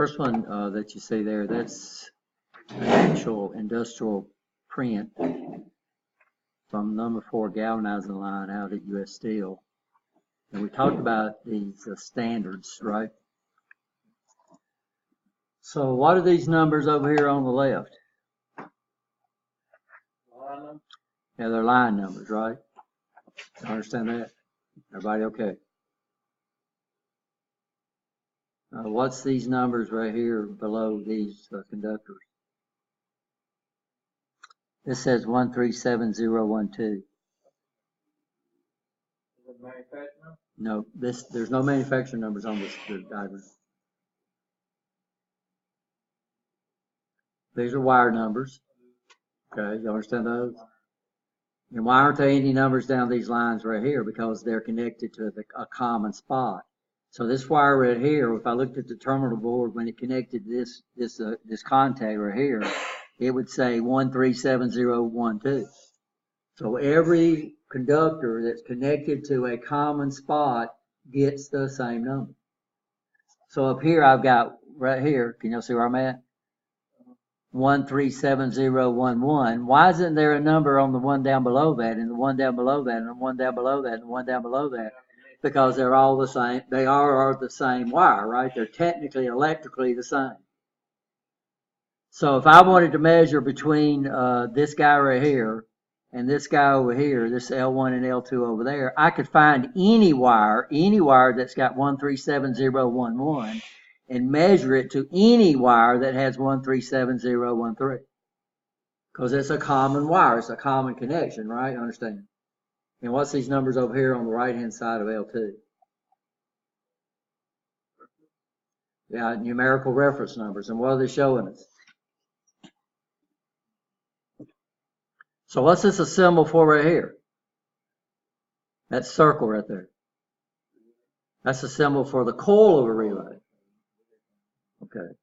First one that you see there, that's an actual industrial print from number 4 galvanizing line out at U.S. Steel. And we talked about these standards, right? So what are these numbers over here on the left? Yeah, they're line numbers, right? Understand that? Everybody okay? What's these numbers right here below these conductors? This says 137012. No, there's no manufacturer numbers on this diagram. These are wire numbers. Okay, you understand those? And why aren't there any numbers down these lines right here? Because they're connected to a common spot. So this wire right here, if I looked at the terminal board when it connected this contact right here, it would say 137012. So every conductor that's connected to a common spot gets the same number. So up here I've got right here, can y'all see where I'm at? 137011. Why isn't there a number on the one down below that, and the one down below that, and the one down below that, and the one down below that? Because they're all the same. They are the same wire, right? They're technically electrically the same. So if I wanted to measure between this guy right here and this guy over here, this L1 and L2 over there, I could find any wire that's got 137011 and measure it to any wire that has 137013. Because it's a common wire, it's a common connection, right? Understand? And what's these numbers over here on the right-hand side of L2? Yeah, numerical reference numbers. And what are they showing us? So what's this a symbol for right here? That circle right there. That's a symbol for the coil of a relay. Okay.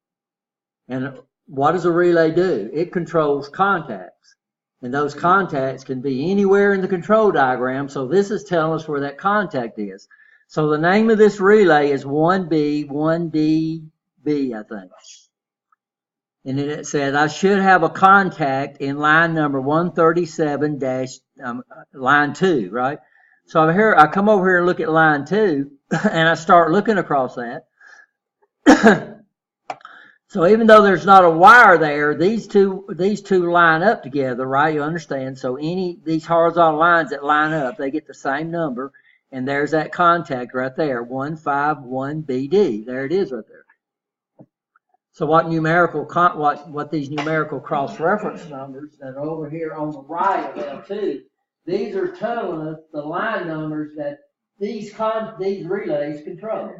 And what does a relay do? It controls contacts. And those contacts can be anywhere in the control diagram. So this is telling us where that contact is. So the name of this relay is 1B, 1DB, I think. And then it says I should have a contact in line number 137 line 2, right? So over here, I come over here and look at line 2, and I start looking across that. So even though there's not a wire there, these two line up together, right? You understand? So these horizontal lines that line up, they get the same number, and there's that contact right there, 151BD. There it is right there. So what these numerical cross-reference numbers that are over here on the right of L2, these are telling us the line numbers that these relays control.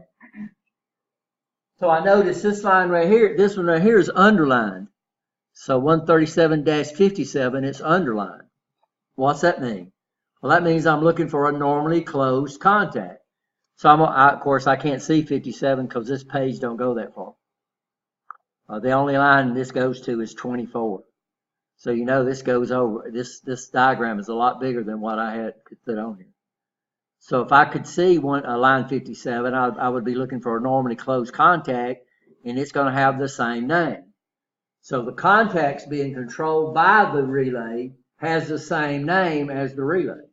So I notice this line right here, this one right here is underlined. So 137-57, it's underlined. What's that mean? Well, that means I'm looking for a normally closed contact. So of course, I can't see 57 because this page don't go that far. The only line this goes to is 24. So you know this goes over. This diagram is a lot bigger than what I had could put on here. So if I could see a line 57, I would be looking for a normally closed contact, and it's going to have the same name. So the contacts being controlled by the relay has the same name as the relay.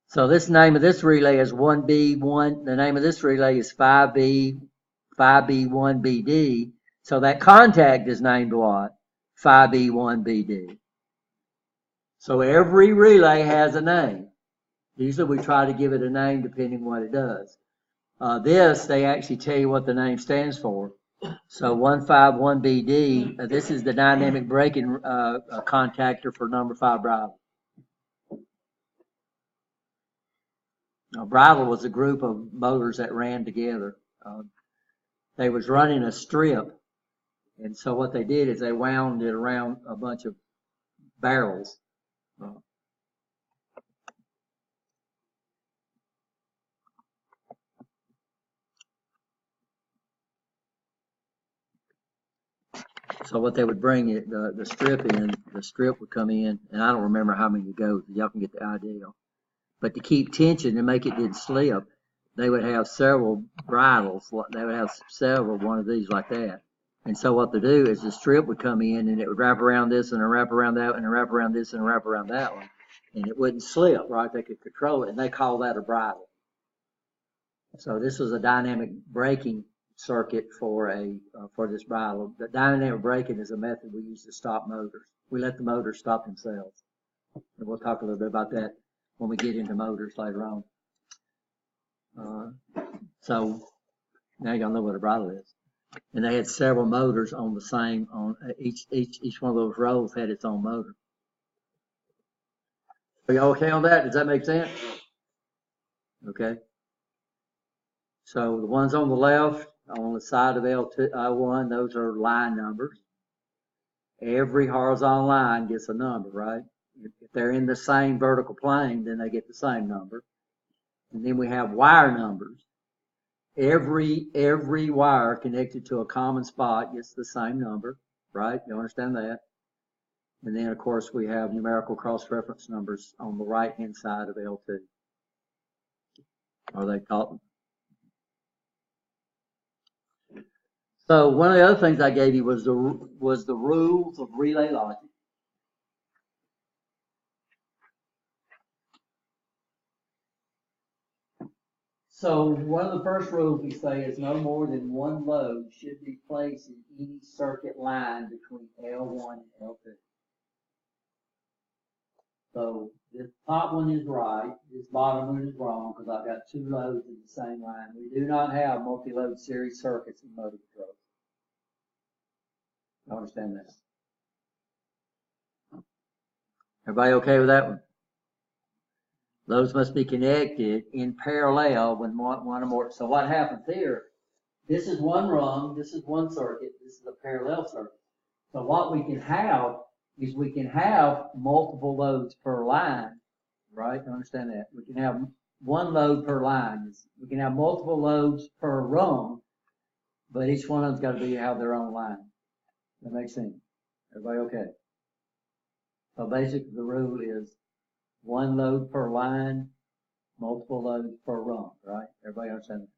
So this name of this relay is 1B1. The name of this relay is 5B1BD. So that contact is named what? 5B1BD. So every relay has a name. Usually we try to give it a name depending on what it does. They actually tell you what the name stands for. So 151BD, this is the dynamic braking contactor for number 5 Bravo. Now, Bravo was a group of motors that ran together. They was running a strip, and so what they did is they wound it around a bunch of barrels. So what they would bring it, the strip would come in, and I don't remember how many it goes, y'all can get the idea. But to keep tension and make it didn't slip, they would have several bridles. They would have several one of these like that. And so what they do is the strip would come in and it would wrap around this and wrap around that and wrap around this and wrap around that one. And it wouldn't slip, right? They could control it, and they call that a bridle. So this was a dynamic braking circuit for this bridle. The dynamic braking is a method we use to stop motors. We let the motors stop themselves. And we'll talk a little bit about that when we get into motors later on. So now y'all know what a bridle is. And they had several motors on the same, on each one of those rows had its own motor. Are you okay on that? Does that make sense? Okay. So the ones on the left, on the side of L1, those are line numbers. Every horizontal line gets a number, right? If they're in the same vertical plane, then they get the same number. And then we have wire numbers. Every wire connected to a common spot gets the same number, right? You understand that? And then, of course, we have numerical cross-reference numbers on the right-hand side of L2. Are they called? So one of the other things I gave you was the rules of relay logic. So one of the first rules we say is no more than one load should be placed in any circuit line between L1 and L2. So this top one is right, this bottom one is wrong because I've got two loads in the same line. We do not have multi-load series circuits in motor control. You understand that? Everybody okay with that one? Those must be connected in parallel when one or more. So what happens here? This is one rung, this is one circuit, this is a parallel circuit. So what we can have is we can have multiple loads per line, right? Understand that? We can have one load per line. We can have multiple loads per rung, but each one of them's got to have their own line. That makes sense. Everybody okay? So basically the rule is one load per line, multiple loads per rung, right? Everybody understand that?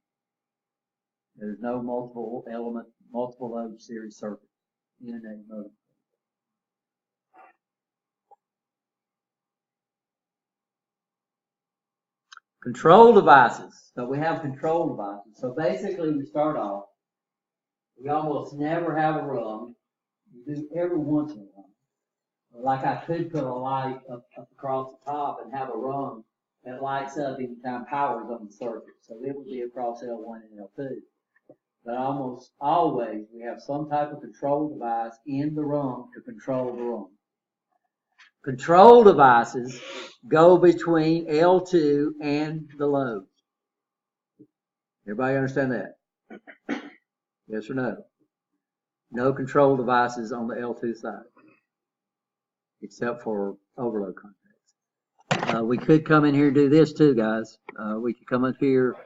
There's no multiple element, multiple load series circuit in a motor. Control devices. So we have control devices. So basically we start off, we almost never have a rung. We do every once in a while. Like I could put a light up across the top and have a rung that lights up anytime power's on the circuit. So it would be across L1 and L2. But almost always we have some type of control device in the rung to control the rung. Control devices go between L2 and the load. Everybody understand that? Yes or no? No control devices on the L2 side, except for overload contacts. We could come in here and do this too, guys. We could come up here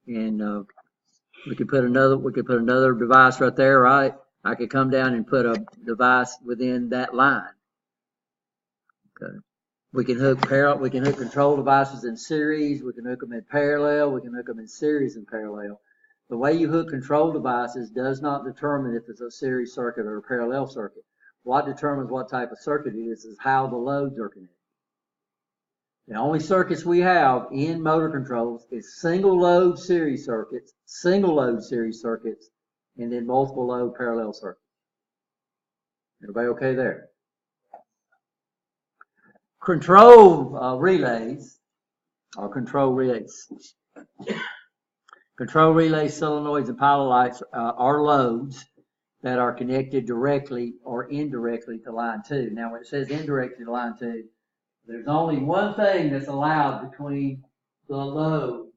and we could put another device right there, right? I could come down and put a device within that line. Okay. We can hook control devices in series, we can hook them in parallel, we can hook them in series and parallel. The way you hook control devices does not determine if it's a series circuit or a parallel circuit. What determines what type of circuit it is how the loads are connected. The only circuits we have in motor controls is single load series circuits, and then multiple load parallel circuits. Everybody okay there? Control relays, control relays, solenoids, and pilot lights are loads that are connected directly or indirectly to line 2. Now, when it says indirectly to line 2, there's only one thing that's allowed between the load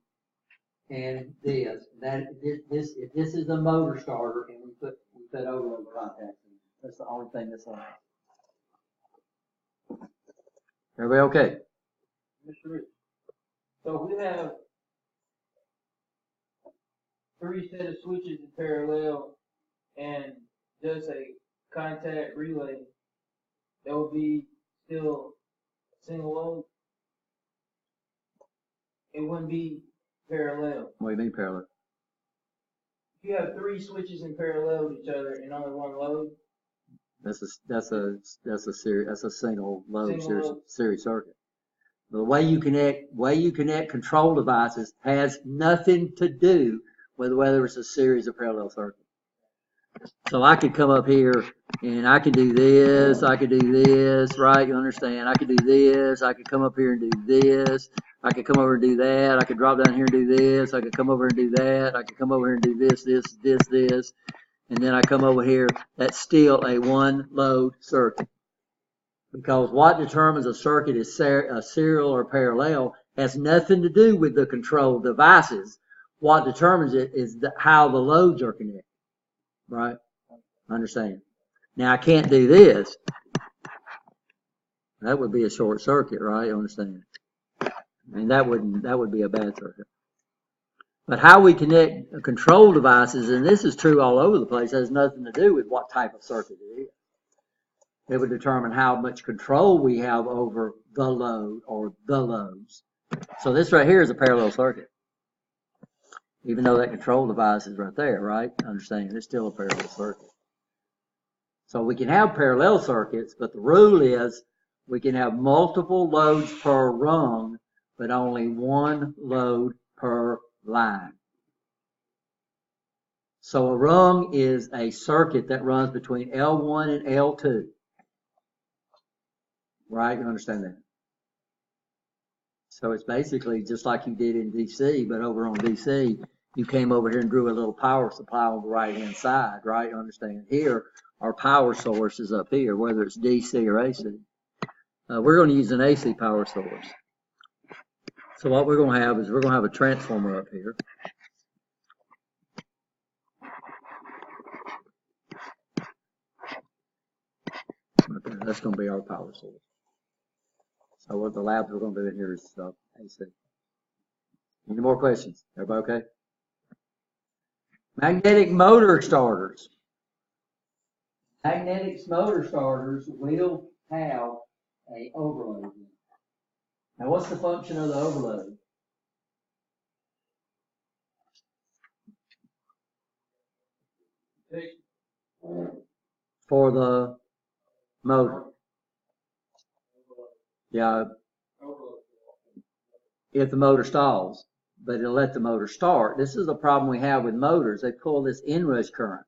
and this. If this is a motor starter and we put overload contacts in, that's the only thing that's allowed. Everybody okay? Mr. Rich. So we have 3 set of switches in parallel and just a contact relay. That would be still single load. It wouldn't be parallel. What do you mean parallel? If you have 3 switches in parallel with each other and only one load, That's a single load Single load. series circuit. The way you connect control devices has nothing to do with whether it's a series or parallel circuit. So I could come up here and I could do this, I could do this, right? You understand? I could do this, I could come up here and do this, I could come over and do that, I could drop down here and do this, I could come over and do that, I could come over here and do this, and then I come over here. That's still a one load circuit. Because what determines a circuit is a serial or parallel has nothing to do with the control devices. What determines it is how the loads are connected. Right? Understand? Now I can't do this. That would be a short circuit, right? You understand? And that would be a bad circuit. But how we connect control devices, and this is true all over the place, has nothing to do with what type of circuit it is. It would determine how much control we have over the load or the loads. So this right here is a parallel circuit. Even though that control device is right there, right? Understand, it's still a parallel circuit. So we can have parallel circuits, but the rule is we can have multiple loads per rung, but only one load per line. So a rung is a circuit that runs between L1 and L2. Right? You understand that? So it's basically just like you did in DC, but over on DC, you came over here and drew a little power supply on the right-hand side, right? You understand? Here, our power source is up here, whether it's DC or AC. We're going to use an AC power source. So what we're going to have is we're going to have a transformer up here. Okay, that's going to be our power source. So what the labs we're going to do in here is AC. Any more questions? Everybody okay? Magnetic motor starters. Magnetic motor starters will have a overload. Now what's the function of the overload? For the motor. Yeah, if the motor stalls, but it'll let the motor start. This is a problem we have with motors. They pull this inrush current.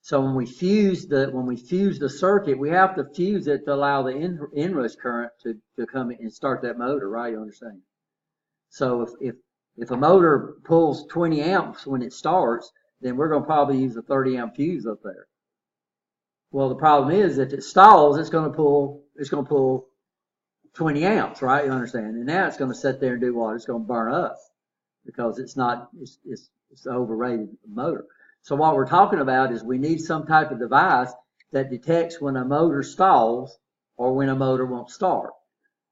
So when we fuse the circuit, we have to fuse it to allow the inrush current to come in and start that motor, right? You understand? So if a motor pulls 20 amps when it starts, then we're going to probably use a 30 amp fuse up there. Well, the problem is if it stalls, it's going to pull 20 amps, right? You understand? And now it's going to sit there and do what? It's going to burn up because it's an overrated motor. So what we're talking about is we need some type of device that detects when a motor stalls or when a motor won't start.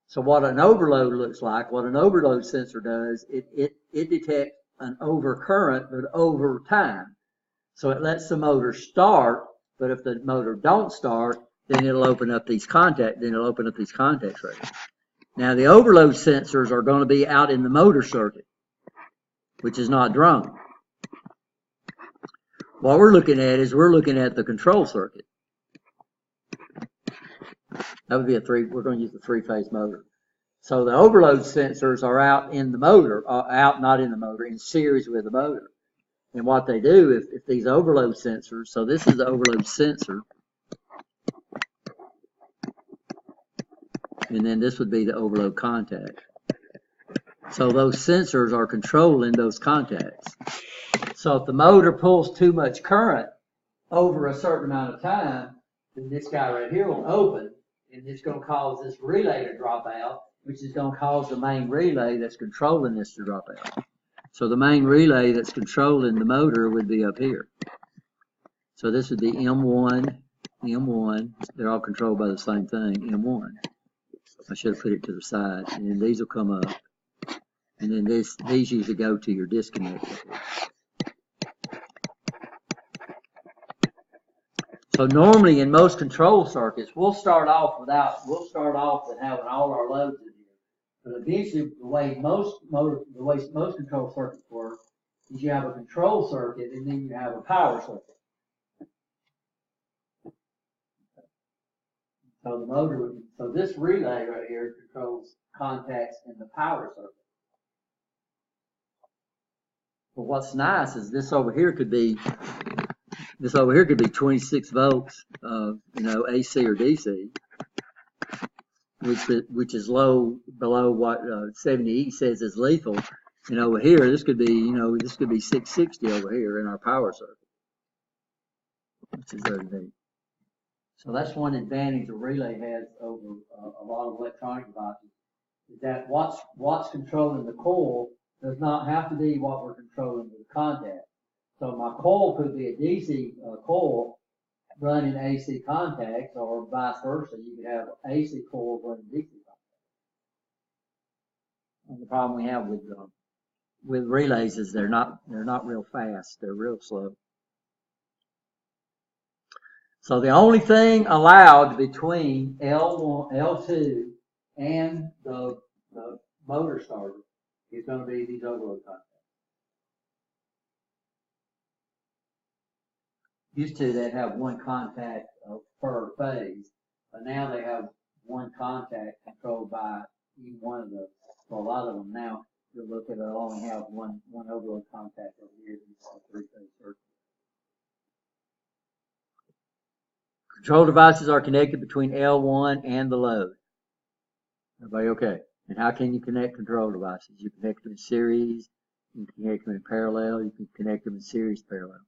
So what an overload looks like, what an overload sensor does, it detects an overcurrent, but over time. So it lets the motor start, but if the motor don't start, then it'll open up these contacts right here. Now the overload sensors are going to be out in the motor circuit, which is not drawn. What we're looking at is the control circuit. That would be we're going to use the 3-phase motor. So the overload sensors are out in the motor, in series with the motor. And what they do, if these overload sensors, so this is the overload sensor, and then this would be the overload contact. So those sensors are controlling those contacts. So if the motor pulls too much current over a certain amount of time, then this guy right here will open, and it's going to cause this relay to drop out, which is going to cause the main relay that's controlling this to drop out. So the main relay that's controlling the motor would be up here. So this would be M1, M1. They're all controlled by the same thing, M1. I should have put it to the side. And then these will come up. And then these usually go to your disconnect. So normally in most control circuits, we'll start off with having all our loads in here. But eventually, the way most control circuits work is you have a control circuit and then you have a power circuit. So the motor, so this relay right here controls contacts in the power circuit. But what's nice is this over here could be 26 volts, AC or DC, which is below what 70E says is lethal. And over here, this could be 660 over here in our power circuit, which is very neat. So that's one advantage a relay has over a lot of electronic devices, is that what's controlling the coil does not have to be what we're controlling with the contact. So my coil could be a DC coil running AC contacts, or vice versa. You could have AC coil running DC contacts. And the problem we have with relays is they're not real fast. They're real slow. So the only thing allowed between L1, L2, and the motor starter is going to be these overload contacts. Used to they'd have one contact per phase, but now they have one contact controlled by each one of those. So a lot of them now, you'll look at, they'll only have one overload contact over here. Three-phase circuit. Control devices are connected between L1 and the load. Everybody okay? And how can you connect control devices? You connect them in series, you can connect them in parallel, you can connect them in series parallel.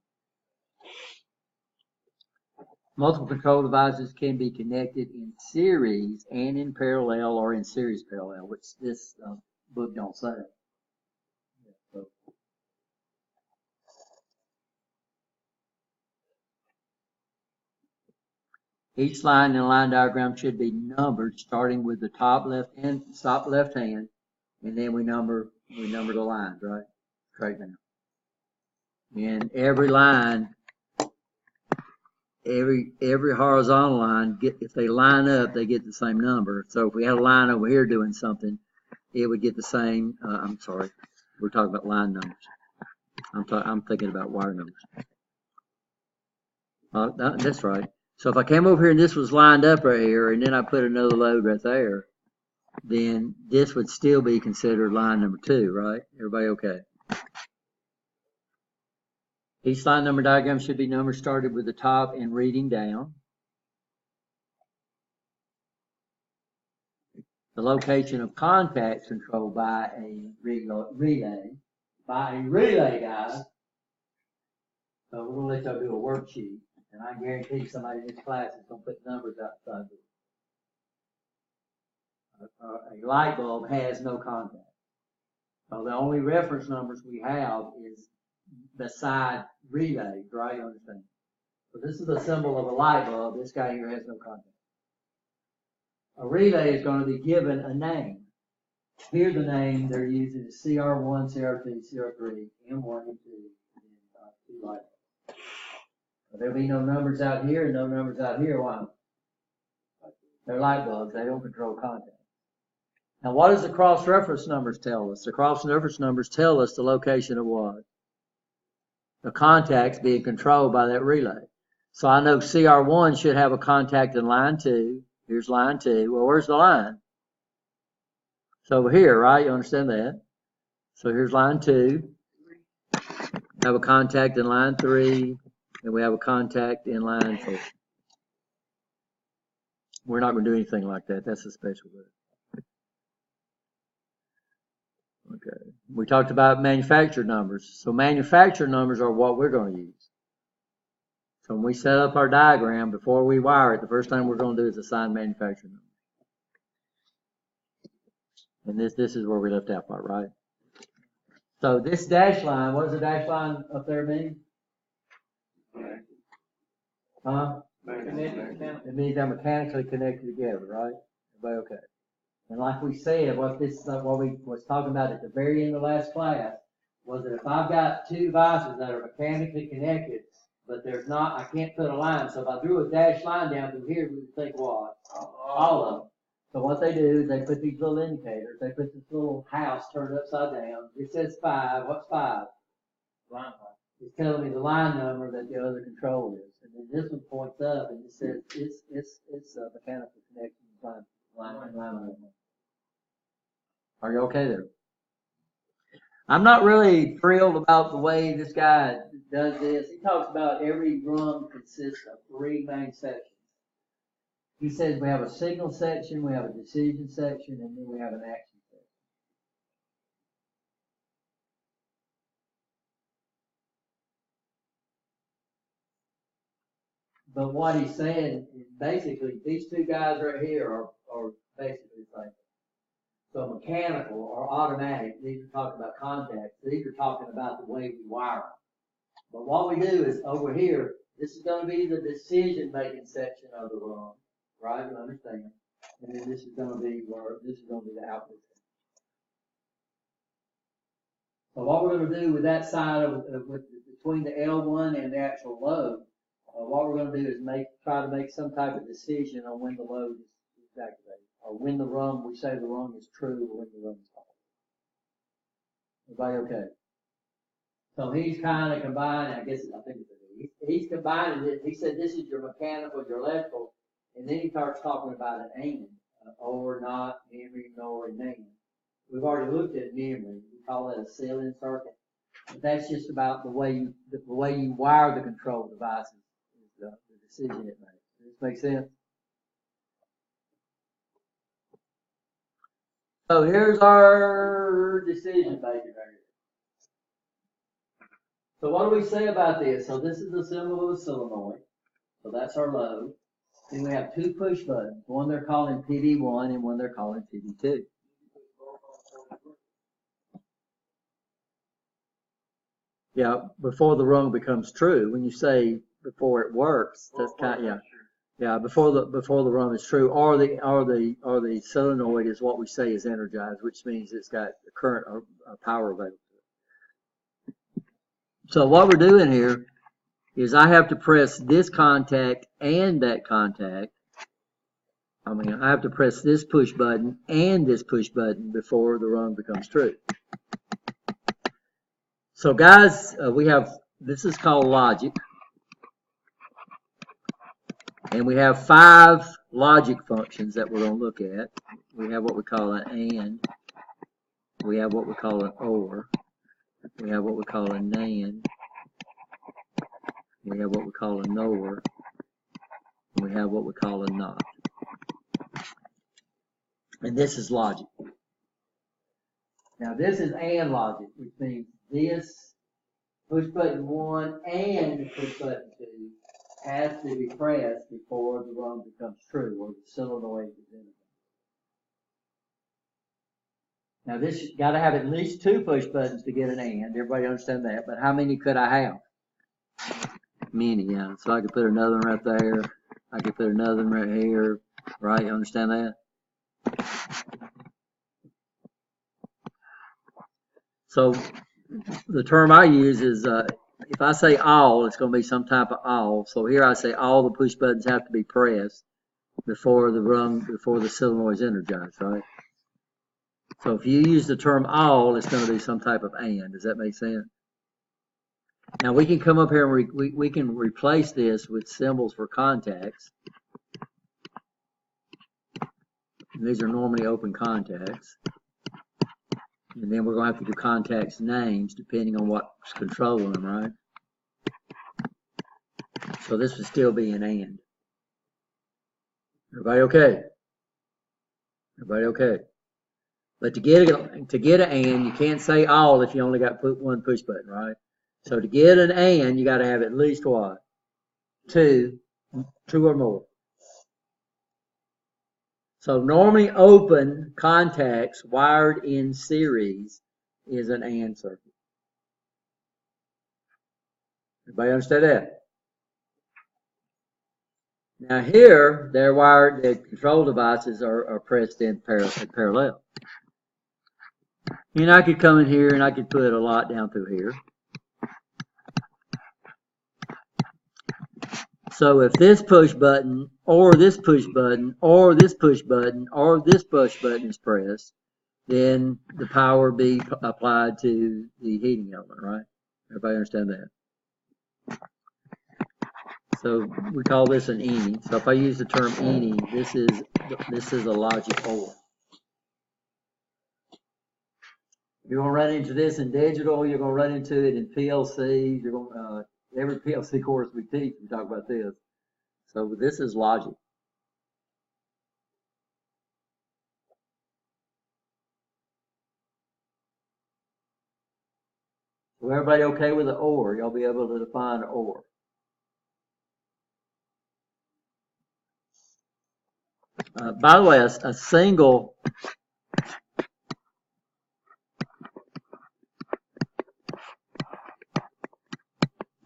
Multiple control devices can be connected in series and in parallel or in series parallel, which this book don't say. So. Each line in a line diagram should be numbered, starting with the top left hand, and then we number the lines, right? Straight down. And every line, every horizontal line, if they line up, they get the same number. So if we had a line over here doing something, it would get the same. I'm sorry, we're talking about line numbers. I'm thinking about wire numbers. That's right. So if I came over here and this was lined up right here, and then I put another load right there, then this would still be considered line number 2, right? Everybody okay? Each line number diagram should be numbered started with the top and reading down. The location of contacts controlled by a relay. By a relay, guys. So we're going to let y'all do a worksheet. And I guarantee somebody in this class is going to put numbers outside of it. A light bulb has no contact. So the only reference numbers we have is beside relays, right? You understand? So this is a symbol of a light bulb. This guy here has no contact. A relay is going to be given a name. Here the name they're using is CR1, CR2, CR3, M1, M2, and 2 light bulbs. There'll be no numbers out here and no numbers out here. Why? They're light bulbs. They don't control contact. Now, what does the cross-reference numbers tell us? The cross-reference numbers tell us the location of what? The contacts being controlled by that relay. So I know CR1 should have a contact in line 2. Here's line 2. Well, where's the line? It's over here, right? You understand that? So here's line 2. Have a contact in line 3. And we have a contact in line 4. We're not going to do anything like that. That's a special book. Okay. We talked about manufacturer numbers. So manufacturer numbers are what we're going to use. So when we set up our diagram, before we wire it, the first thing we're going to do is assign manufacturer numbers. And this is where we left that part, right? So this dash line, what does the dash line up there mean? Huh? It means they're mechanically connected together, right? Everybody okay? And like we said, what we was talking about at the very end of last class was that if I've got 2 devices that are mechanically connected, but there's not, I can't put a line. So if I drew a dashed line down through here, we would think what? All of them. So what they do is they put these little indicators. They put this little house turned upside down. It says 5. What's 5? Line It's telling me the line number that the other control is. And then this one points up and it says it's a mechanical connection line number. Are you okay there? I'm not really thrilled about the way this guy does this. He talks about every rung consists of 3 main sections. He says we have a signal section, we have a decision section, and then we have an action section. But what he's saying is basically these 2 guys right here are basically the same. So mechanical or automatic, these are talking about contacts. These are talking about the way we wire them. But what we do is over here, this is going to be the decision-making section of the rung, right? You understand? And then this is going to be the output. So what we're going to do with that side between the L1 and the actual load, what we're going to do is try to make some type of decision on when the load is activated, or when we say the rung is true, or when the rung is false. Everybody okay? So he's kind of combining, he's combining it. He said this is your mechanical, your electrical, and then he starts talking about an and, or, not, memory, nor, and NAND. We've already looked at memory. We call that a sealing circuit. But that's just about the way you wire the control devices is the decision it makes. Does this make sense? So here's our decision making right here. So what do we say about this? So this is the symbol of a solenoid. So that's our load. Then we have 2 push buttons. One they're calling PD1 and one they're calling PD2. Yeah, before the rung becomes true. When you say before it works, that's kind of, yeah, before the rung is true, or the solenoid is what we say is energized, which means it's got the current or power available. So what we're doing here is I have to press this contact and that contact. I have to press this push button and this push button before the rung becomes true. So guys, this is called logic. And we have 5 logic functions that we're going to look at. We have what we call an AND. We have what we call an OR. We have what we call a NAND. We have what we call a NOR. And we have what we call a NOT. And this is logic. Now this is AND logic, which means this push button 1 and push button 2 has to be pressed before the rung becomes true, or the solenoid is in it. Now this got to have at least 2 push buttons to get an AND. Everybody understand that? But how many could I have? Many, yeah. So I could put another one right there. I could put another one right here. Right? You understand that? So the term I use is if I say all, it's going to be some type of all. So here I say all the push buttons have to be pressed before the solenoid is energized, right? So if you use the term all, it's going to be some type of and. Does that make sense? Now we can come up here and we can replace this with symbols for contacts. And these are normally open contacts. And then we're going to have to do contacts names depending on what's controlling them, right? So this would still be an and. Everybody okay? Everybody okay? But to get an and, you can't say all if you only got 1 push button, right? So to get an and, you got to have at least what? 2 or more. So normally open contacts wired in series is an AND circuit. Everybody understand that? Now here, they're wired, the control devices are pressed in parallel. And I could come in here and I could put a lot down through here. So if this push button, or this push button, or this push button, or this push button is pressed, then the power be applied to the heating element, right? Everybody understand that? So we call this an any. So if I use the term any, this is a logic OR. You're gonna run into this in digital. You're gonna run into it in PLCs. You're gonna every PLC course we teach, we talk about this. So this is logic. So everybody okay with the OR? Y'all be able to define OR. By the way, a single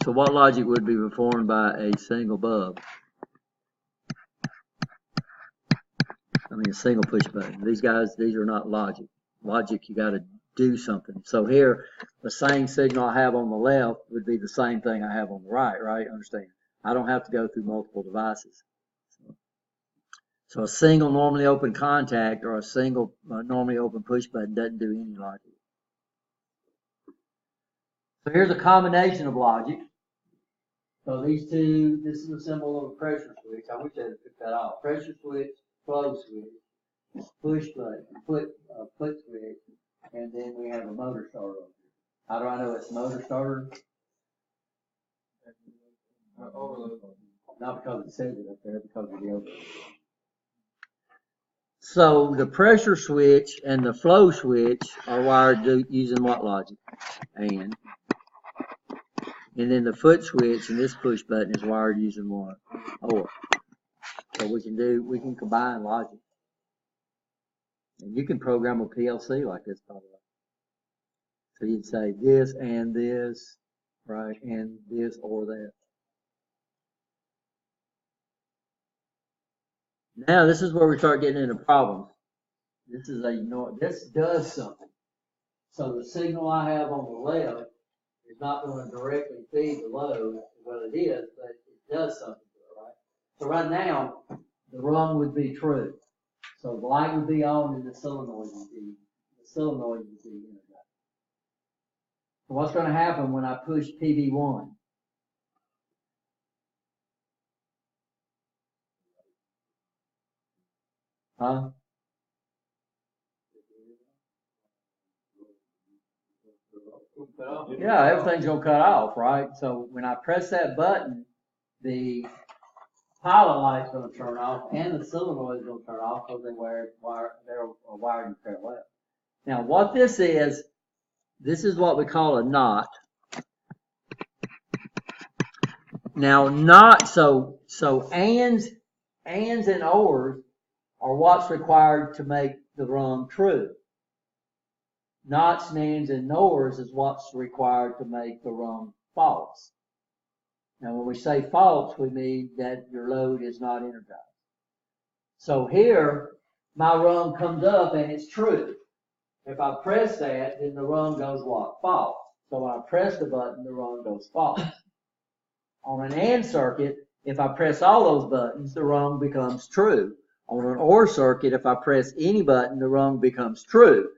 so what logic would be performed by a single bulb? I mean, a single push button. These are not logic. Logic, you got to do something. So here, the same signal I have on the left would be the same thing I have on the right, right? Understand? I don't have to go through multiple devices. So a single normally open contact or a single normally open push button doesn't do any logic. So here's a combination of logic. So these two, this is a symbol of a pressure switch. I wish I had took that off. Pressure switch, flow switch, push button, foot switch, and then we have a motor starter. How do I know it's motor starter? Not because it says it up there, because of the overload. So the pressure switch and the flow switch are wired using what logic? And then the foot switch and this push button is wired using what? OR. So we can combine logic. And you can program a PLC like this, by the way. So you'd say this and this, right, and this or that. Now this is where we start getting into problems. This does something. So the signal I have on the left is not going to directly feed the load, well it is, but it does something to it, right? So right now, the rung would be true. So the light would be on and the solenoid would be energized. So what's going to happen when I push PB1? Huh? Yeah, everything's going to cut off, right? So when I press that button, the pilot light's going to turn off and the solenoid is going to turn off because they're wired in parallel. Now what this is what we call a NOT. Now NOT, so ands and ORs are what's required to make the rung true. Nots, nands, and nors is what's required to make the rung false. Now when we say false, we mean that your load is not energized. So here, my rung comes up and it's true. If I press that, then the rung goes what? False. So when I press the button, the rung goes false. On an AND circuit, if I press all those buttons, the rung becomes true. On an OR circuit, if I press any button, the rung becomes true.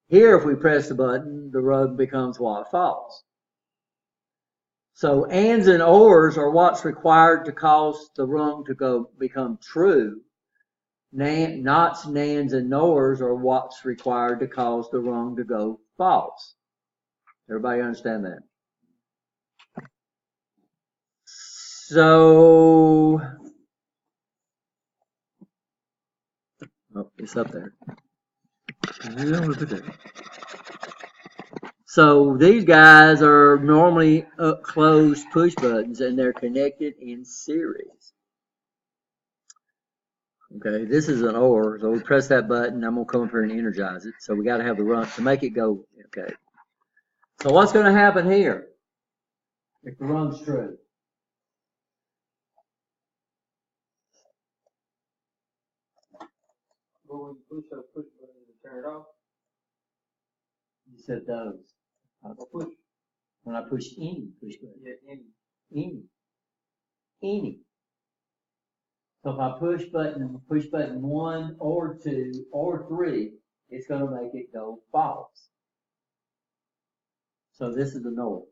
Here, if we press the button, the rung becomes what? False. So ands and ORs are what's required to cause the rung to become true. Nots, nands, and nors are what's required to cause the rung to go false. Everybody understand that? So, oh, it's up there. So these guys are normally closed push buttons and they're connected in series. Okay, this is an OR, so we press that button, I'm going to come up here and energize it. So we got to have the rung to make it go, okay. So what's going to happen here if the rung's true? But when you push that push button to turn it off, You said those. push. When I push any push button. Yeah, any. any. So if I push button 1 or 2 or 3, it's going to make it go false. So this is a NOR.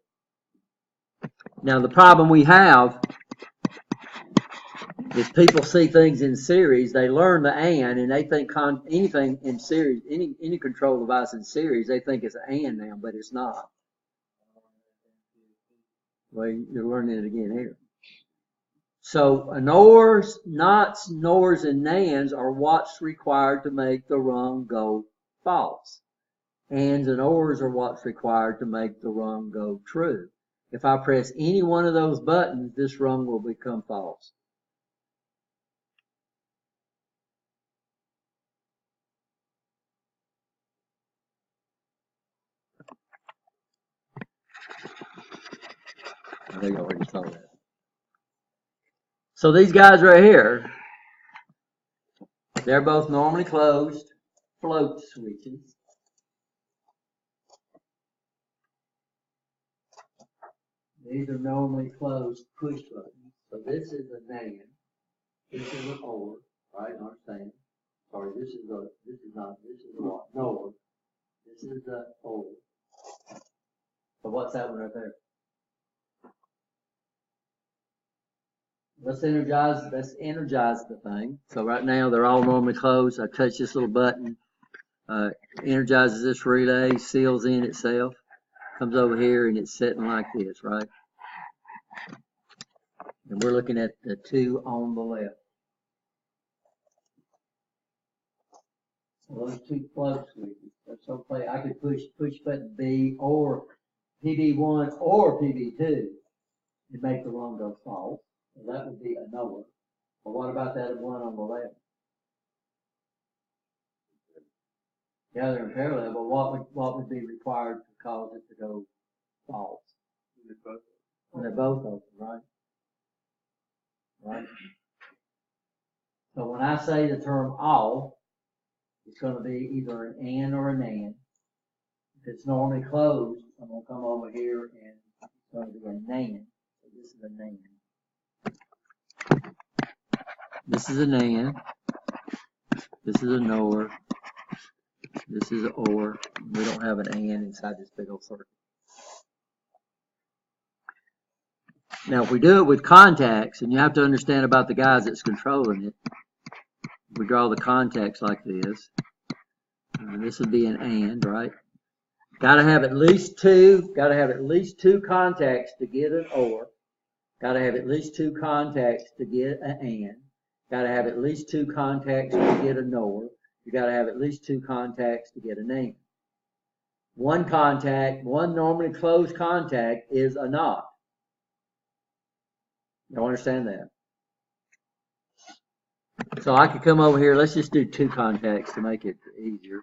Now the problem we have is people see things in series, they learn the and they think anything in series, any control device in series, they think it's an and now, but it's not. Well, you're learning it again here. So NORs, NOTs, NORs, and NANs are what's required to make the rung go false. ANDs and ORs are what's required to make the rung go true. If I press any one of those buttons, this rung will become false. I think I already saw that. So these guys right here, they're both normally closed float switches. These are normally closed push buttons. So this is a NAND. This is an OR, right? Understand? Sorry, this is a what? NOR. This is the OR. So what's that one right there? Let's energize the thing. So right now they're all normally closed. I touch this little button, energizes this relay, seals in itself, comes over here and it's sitting like this, right? And we're looking at the 2 on the left. So those 2 float switches. That's okay. I could push button B or PB1 or PB2 and make the rung go false. So that would be a NOR. But what about that one on the left? Yeah, they're in parallel, but what would be required to cause it to go false? When they're both open, right? Right? So when I say the term all, it's going to be either an and or an and. If it's normally closed, I'm going to come over here and it's going to be a NAND. So this is a NAND. This is a NAND. This is a NOR. This is an OR. We don't have an AND inside this big old circuit. Now, if we do it with contacts, and you have to understand about the guys that's controlling it, we draw the contacts like this. And this would be an AND, right? Got to have at least 2 contacts to get an OR. Got to have at least 2 contacts to get an AND. Got to have at least 2 contacts to get a NOR. You got to have at least 2 contacts to get an AND. One normally closed contact is a NOT. You understand that? So I could come over here. Let's just do 2 contacts to make it easier.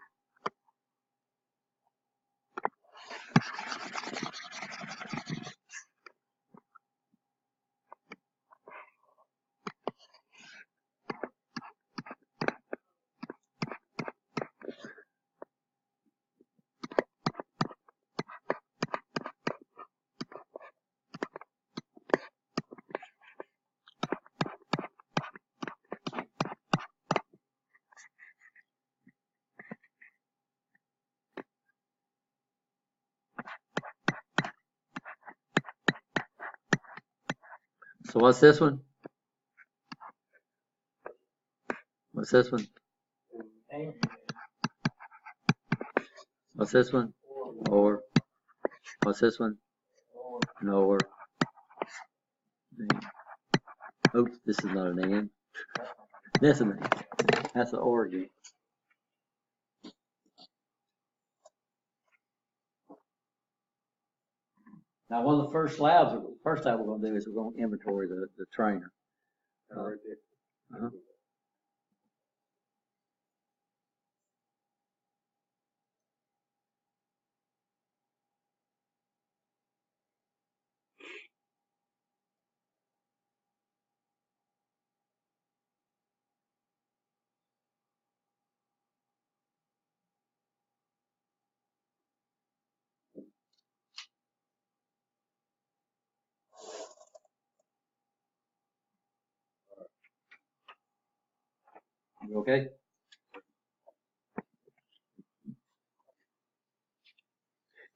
So what's this one? What's this one? What's this one? OR. What's this one? NOR. Oops, this is not an AND. This is an AND. That's an OR again. Now, one of the first slide we're going to do is we're going to inventory the trainer. Okay?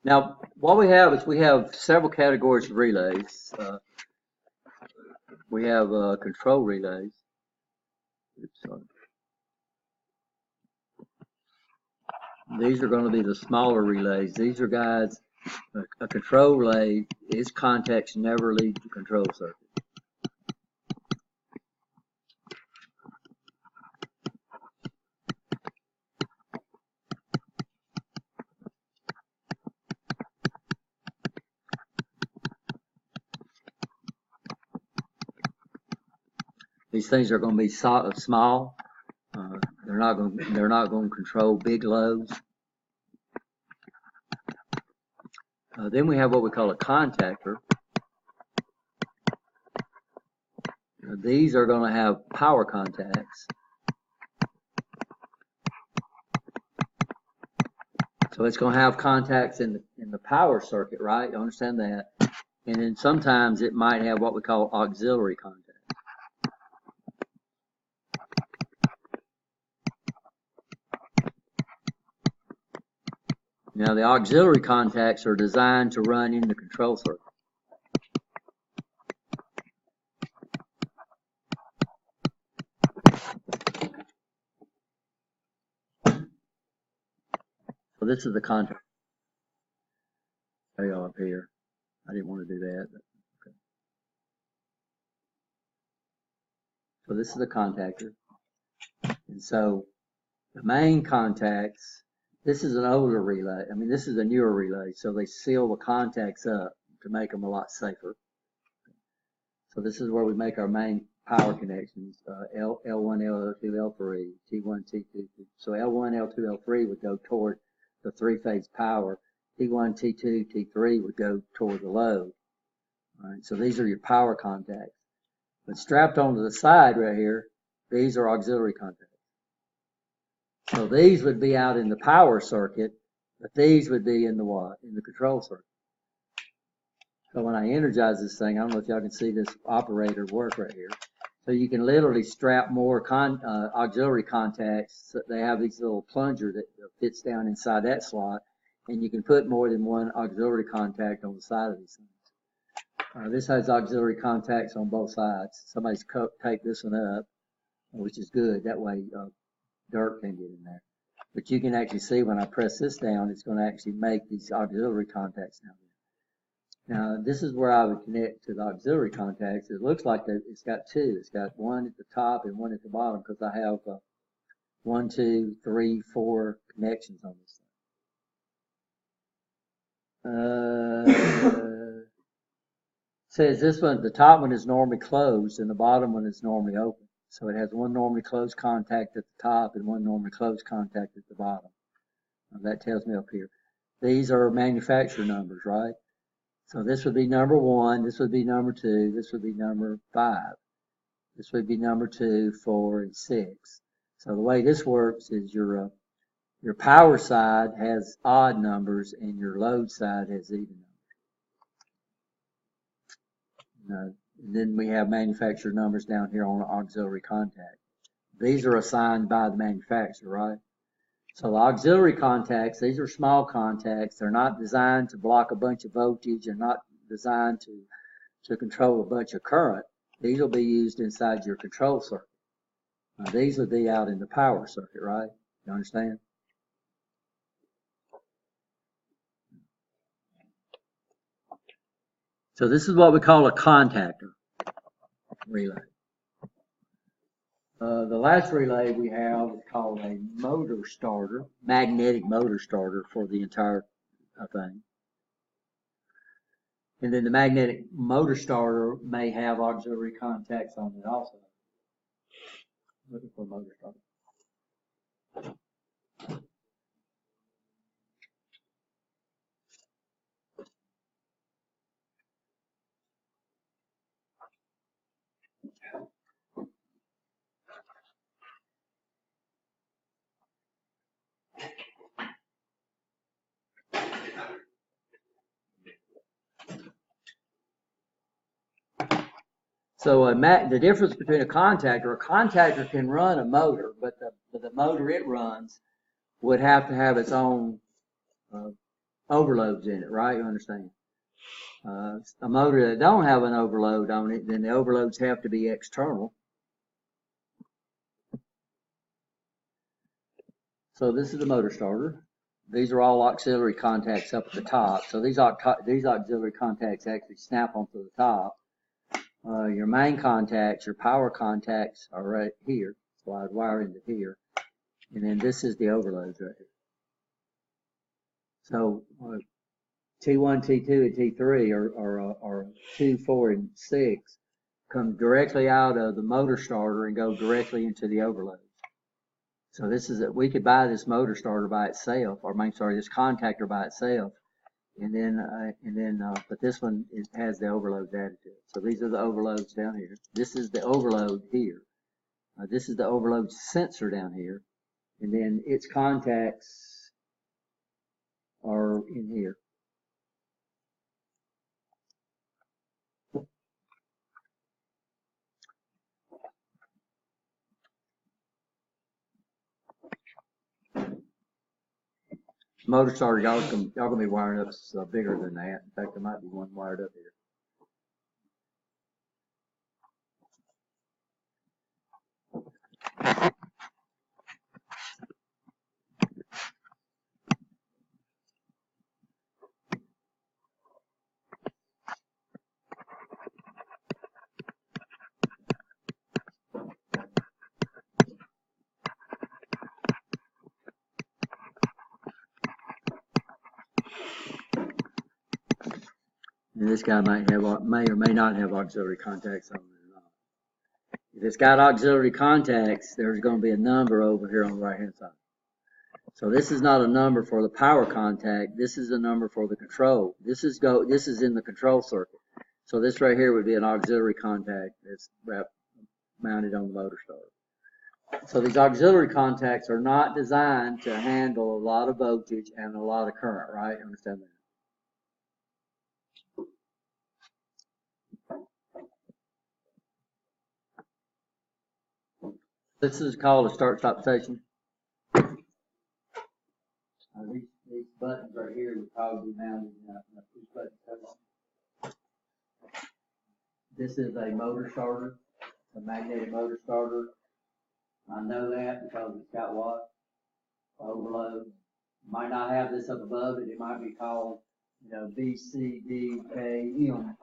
Now, what we have is we have several categories of relays. We have control relays. Oops, sorry. These are going to be the smaller relays. These are guys, a control relay, its contacts never leave the control circuit. These things are going to be small. They're not going to control big loads. Then we have what we call a contactor. These are going to have power contacts. So it's going to have contacts in the power circuit, right? You understand that? And then sometimes it might have what we call auxiliary contacts. Now the auxiliary contacts are designed to run in the control circuit. So this is the contact. Show y'all up here. I didn't want to do that. But okay. So this is the contactor. And so the main contacts, this is an older relay. I mean, this is a newer relay. So they seal the contacts up to make them a lot safer. So this is where we make our main power connections, L1, L2, L3, T1, T2. So L1, L2, L3 would go toward the three-phase power. T1, T2, T3 would go toward the load. All right, so these are your power contacts. But strapped onto the side right here, these are auxiliary contacts. So these would be out in the power circuit, but these would be in the what? In the control circuit. So when I energize this thing, I don't know if y'all can see this operator work right here. So you can literally strap more auxiliary contacts. So they have these little plunger that fits down inside that slot, and you can put more than one auxiliary contact on the side of these things. This has auxiliary contacts on both sides. Somebody's taped this one up, which is good. That way dirt can get in there. But you can actually see when I press this down, it's going to actually make these auxiliary contacts down there. Now, this is where I would connect to the auxiliary contacts. It looks like it's got two. It's got one at the top and one at the bottom because I have 1, 2, 3, 4 connections on this thing. Says this one, the top one is normally closed and the bottom one is normally open. So it has one normally closed contact at the top and one normally closed contact at the bottom. That tells me up here. These are manufacturer numbers, right? So this would be number 1, this would be number 2, this would be number 5. This would be number 2, 4, and 6. So the way this works is your power side has odd numbers and your load side has even numbers. And then we have manufacturer numbers down here on the auxiliary contact. These are assigned by the manufacturer, right? So the auxiliary contacts, these are small contacts. They're not designed to block a bunch of voltage. They're not designed to control a bunch of current. These will be used inside your control circuit. These would be out in the power circuit, right? You understand? So this is what we call a contactor relay. The last relay we have is called a motor starter, magnetic motor starter for the entire thing. And then the magnetic motor starter may have auxiliary contacts on it also. Looking for a motor starter. So the difference between a contactor can run a motor, but the motor it runs would have to have its own overloads in it, right? You understand? A motor that don't have an overload on it, then the overloads have to be external. So this is the motor starter. These are all auxiliary contacts up at the top. So these auxiliary contacts actually snap onto the top. Your main contacts, your power contacts are right here. So I'd wire into here. And then this is the overloads right here. So T1, T2, and T3 are 2, 4, and 6 come directly out of the motor starter and go directly into the overloads. So this is we could buy this motor starter by itself, or this contactor by itself, and then but this one it has the overloads added to it. So these are the overloads down here. This is the overload here. This is the overload sensor down here, and then its contacts are in here. Motor starter, y'all gonna be wiring up bigger than that. In fact, there might be one wired up here. And this guy may or may not have auxiliary contacts on it or not. If it's got auxiliary contacts, there's going to be a number over here on the right hand side. So this is not a number for the power contact. This is a number for the control. This is in the control circuit. So this right here would be an auxiliary contact that's mounted on the motor starter. So these auxiliary contacts are not designed to handle a lot of voltage and a lot of current, right? Understand that? This is called a start-stop station. These buttons right here would probably be mounted in a push-button station. This is a motor starter, a magnetic motor starter. I know that because it's got what? Overload. Might not have this up above it. It might be called, B, C, D, K, M.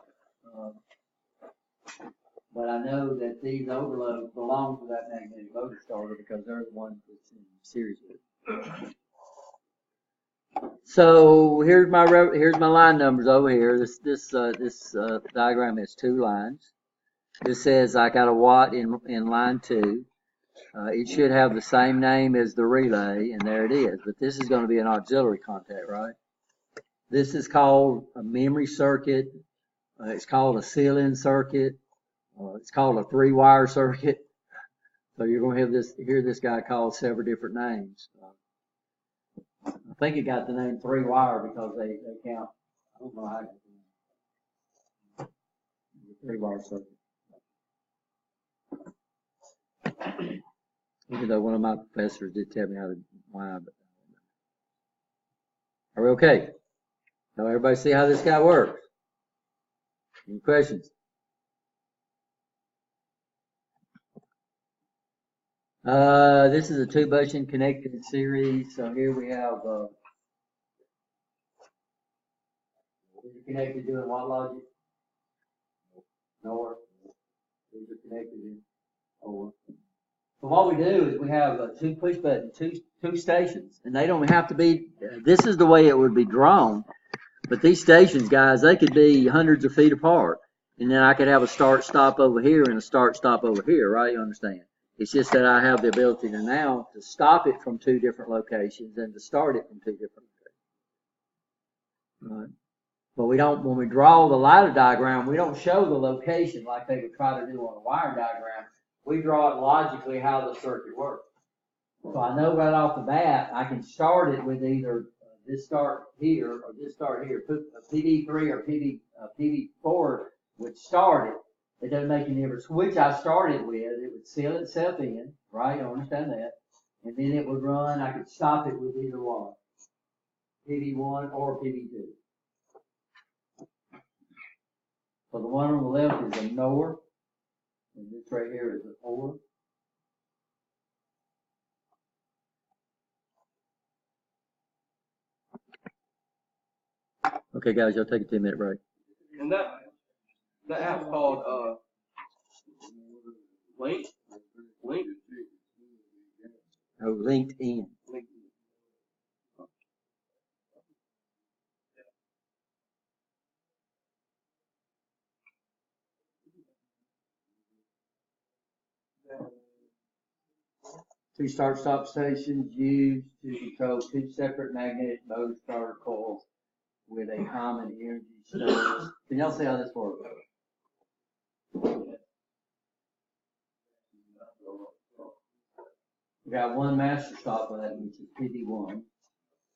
But I know that these overloads belong to that magnetic motor starter because they're the ones that's in series with it. So here's my line numbers over here. This diagram has 2 lines. This says I got a watt in line 2. It should have the same name as the relay, and there it is. But this is going to be an auxiliary contact, right? This is called a memory circuit. It's called a seal-in circuit. It's called a 3-wire circuit. So you're going to hear this guy called several different names. I think it got the name 3-wire because they count. I don't know how it got the 3-wire circuit. Even though one of my professors did tell me how to wind, but are we okay? Now everybody see how this guy works? Any questions? This is a 2-bushing connected series. So here we have these are connected doing what logic? NOR. These are connected in OR. So what we do is we have 2 push buttons, two stations, and they don't have to be. This is the way it would be drawn, but these stations, guys, they could be hundreds of feet apart, and then I could have a start stop over here and a start stop over here, right? You understand? It's just that I have the ability to now to stop it from 2 different locations and to start it from 2 different locations. Right. But we don't, when we draw the ladder diagram, we don't show the location like they would try to do on a wire diagram. We draw it logically how the circuit works. So I know right off the bat, I can start it with either this start here or this start here. Put a PD3 or PD4 would start it, It doesn't make any difference which I started with. It would seal itself in, right? You understand that? And then it would run. I could stop it with either one, PV1 or PV2. So the one on the left is a knower, and this right here is an oar. Okay, guys, y'all take a 10-minute break. And that app's called Link. Oh, LinkedIn. Two start-stop stations used to control two separate magnetic motor starter coils with a common energy storage. Can y'all see how this works? We got one master stop button, which is PV1.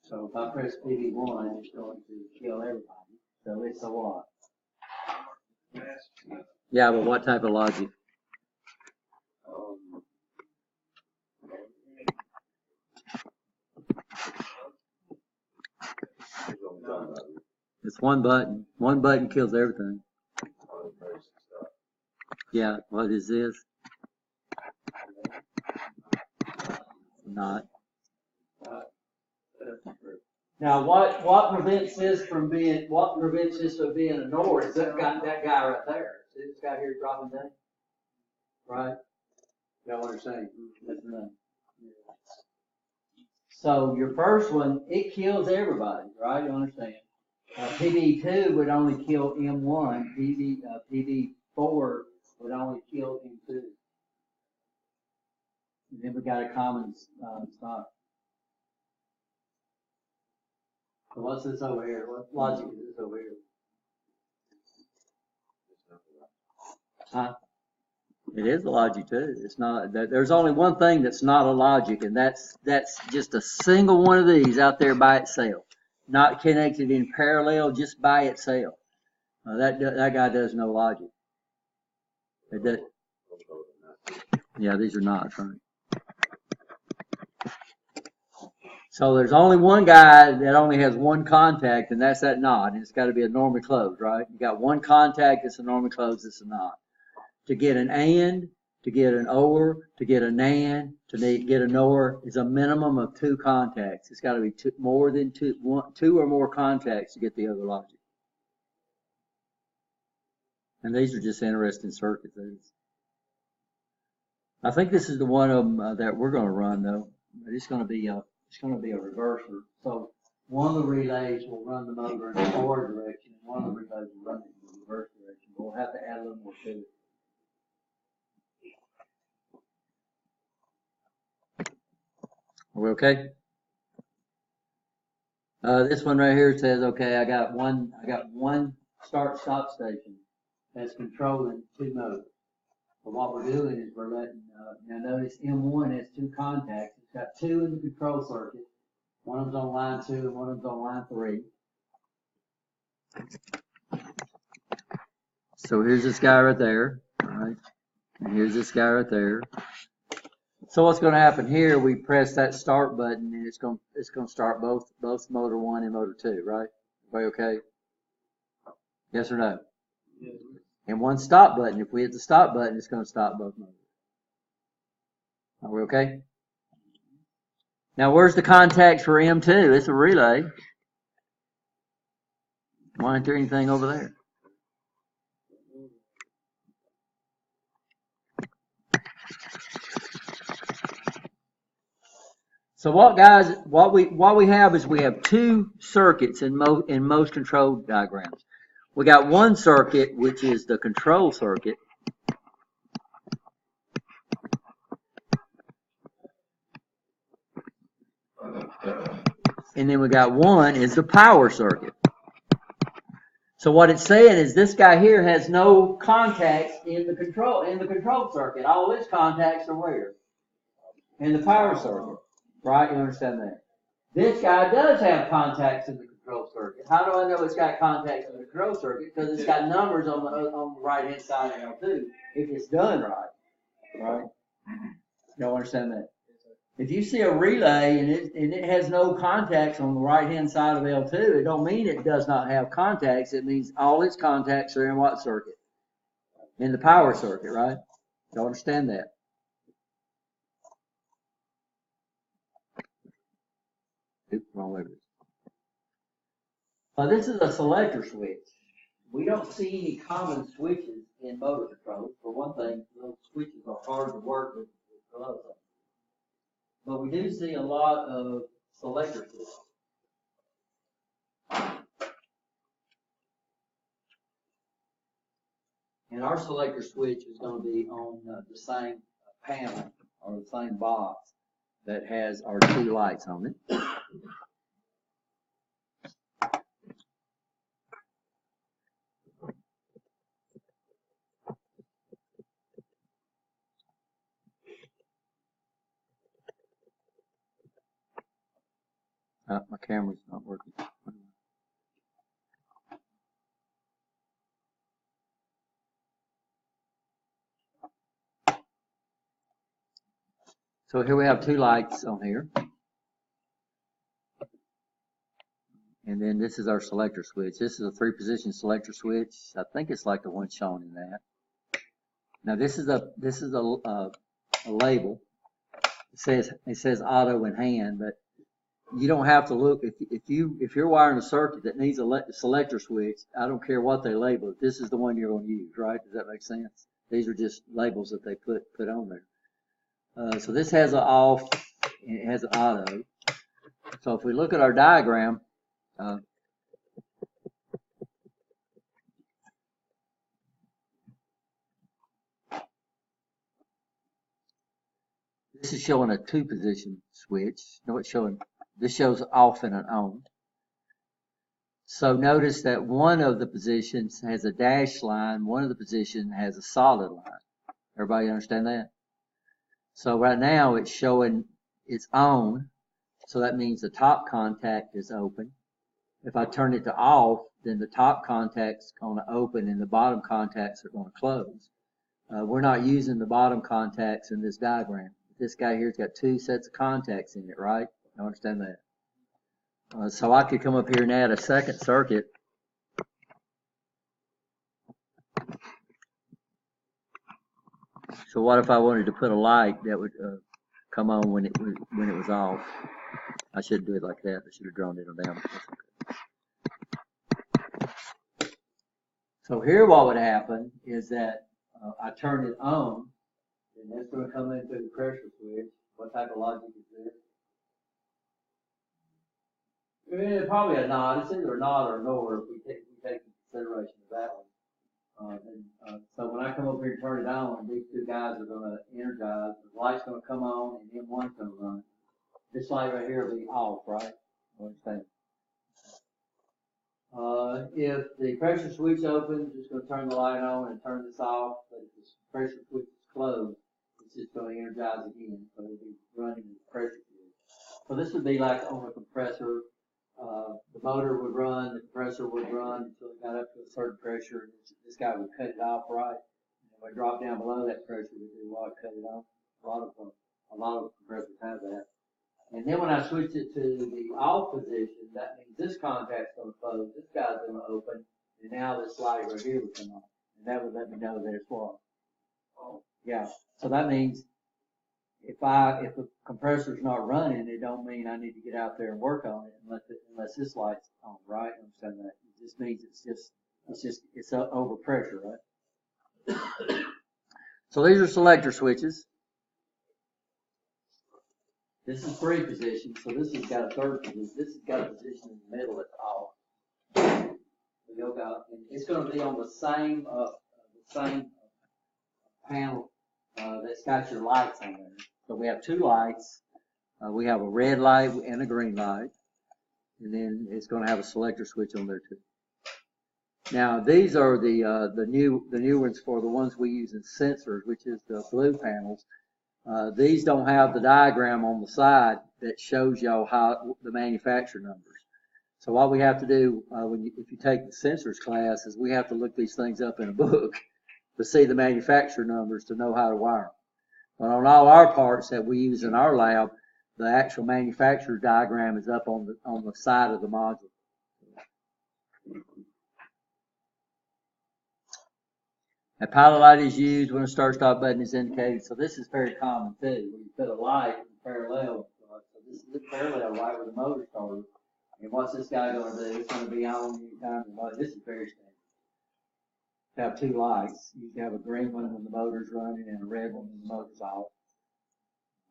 So if I press PV1, it's going to kill everybody. So it's a lot. Yeah, but what type of logic? It's one button. One button kills everything. Yeah, what is this? Not. Now, what prevents this from being a NOR is that guy right there. See this guy here dropping down? Right? Y'all understand? Listen. So your first one, it kills everybody, right? You understand? PV2 would only kill M1. PV4 would only kill M2. And then we got a common stop. So what's this over here? What logic is this over here? Huh? It is a logic too. It's not. There's only one thing that's not a logic, and that's just a single one of these out there by itself, not connected in parallel, just by itself. That guy does no logic. Yeah, these are not right. So there's only one guy that only has one contact, and that's that knot, and it's got to be a normally closed, right? You got one contact that's a normally closed, it's a knot. To get an AND, to get an OR, to get a NAND, to get a NOR is a minimum of two contacts. It's got to be two or more contacts to get the other logic. And these are just interesting circuits. I think this is the one of them that we're going to run though. It's going to be a reverser. So one of the relays will run the motor in the forward direction, and one of the relays will run it in the reverse direction. We'll have to add a little more to it. Are we okay? This one right here says, okay, I got one start-stop station that's controlling two motors. But what we're doing is we're letting, now notice M1 has two contacts. It's got two in the control circuit. One of them's on line 2 and one of them's on line 3. So here's this guy right there, all right? And here's this guy right there. So what's going to happen here? We press that start button, and it's going to start both motor 1 and motor 2, right? Everybody okay? Yes or no? Yes. And one stop button. If we hit the stop button, it's going to stop both motors. Are we okay? Now, where's the contacts for M2? It's a relay. Why isn't there anything over there? So what we have is we have two circuits in most control diagrams. We got one circuit, which is the control circuit. And then we got one is the power circuit. So what it's saying is this guy here has no contacts in the control circuit. All his contacts are where? In the power circuit. Right? You understand that? This guy does have contacts in the control circuit. How do I know it's got contacts in the control circuit? Because it's got numbers on the right hand side of L2 if it's done right. Right? Y'all understand that? If you see a relay and it has no contacts on the right hand side of L2, it don't mean it does not have contacts. It means all its contacts are in what circuit? In the power circuit, right? Y'all understand that? Oops, wrong way. This is a selector switch. We don't see any common switches in motor controls. For one thing, those switches are hard to work with gloves on. But we do see a lot of selector switches. And our selector switch is going to be on the same panel or the same box that has our two lights on it. My camera's not working. So here we have two lights on here. And then this is our selector switch. This is a 3-position selector switch. I think it's like the one shown in that. Now this is a label. It says auto in hand, but you don't have to look. If you're wiring a circuit that needs a selector switch, I don't care what they label it. This is the one you're going to use, right? Does that make sense? These are just labels that they put on there. So this has an off and it has an auto. So if we look at our diagram, this is showing a 2-position switch. No, it's showing, this shows off and an on. So notice that one of the positions has a dashed line, one of the positions has a solid line. Everybody understand that? So right now it's showing it's on, so that means the top contact is open. If I turn it to off, then the top contact's going to open and the bottom contacts are going to close. We're not using the bottom contacts in this diagram. This guy here's got 2 sets of contacts in it, right? I understand that. So I could come up here and add a second circuit. So what if I wanted to put a light that would come on when it was off? I shouldn't do it like that. I should have drawn it down. So here what would happen is that I turn it on, and that's going to come in through the pressure switch. What type of logic is this? Probably a NOT. It's either a NOT or a NOR if we take into consideration of that one. So when I come up here and turn it on, these two guys are going to energize. The light's going to come on, and then one's going to run. This light right here will be off, right? Understand? If the pressure switch opens, it's going to turn the light on and turn this off. But if the pressure switch is closed, it's just going to energize again. So it'll be running the pressure switch. So this would be like on a compressor. The motor would run, the compressor would run until it got up to a certain pressure, and this guy would cut it off right. And if I drop down below that pressure, we do what? Cut it off. A lot of compressors have that. And then when I switch it to the off position, that means this contact's going to close, this guy's going to open, and now this light right here would come on. And that would let me know that it's what? Yeah. So that means if the compressor's not running, it don't mean I need to get out there and work on it unless this light's on, right? Understand that? It just means it's over pressure, right? So these are selector switches. This is 3 positions, so this has got a 3rd position. This has got a position in the middle that's off. And it's going to be on the same panel that's got your lights on there. So we have 2 lights. We have a red light and a green light, and then it's going to have a selector switch on there too. Now these are the new ones for the ones we use in sensors, which is the blue panels. These don't have the diagram on the side that shows y'all how the manufacturer numbers. So what we have to do, if you take the sensors class, is we have to look these things up in a book to see the manufacturer numbers to know how to wire them. But on all our parts that we use in our lab, the actual manufacturer diagram is up on the side of the module. A pilot light is used when a start-stop button is indicated. So this is very common too. When you put a light in parallel, so this is the parallel right where the motor started. And what's this guy going to do? It's going to be on anytime the motor. This is very standard. You have two lights. You can have a green one when the motor's running and a red one when the motor's off.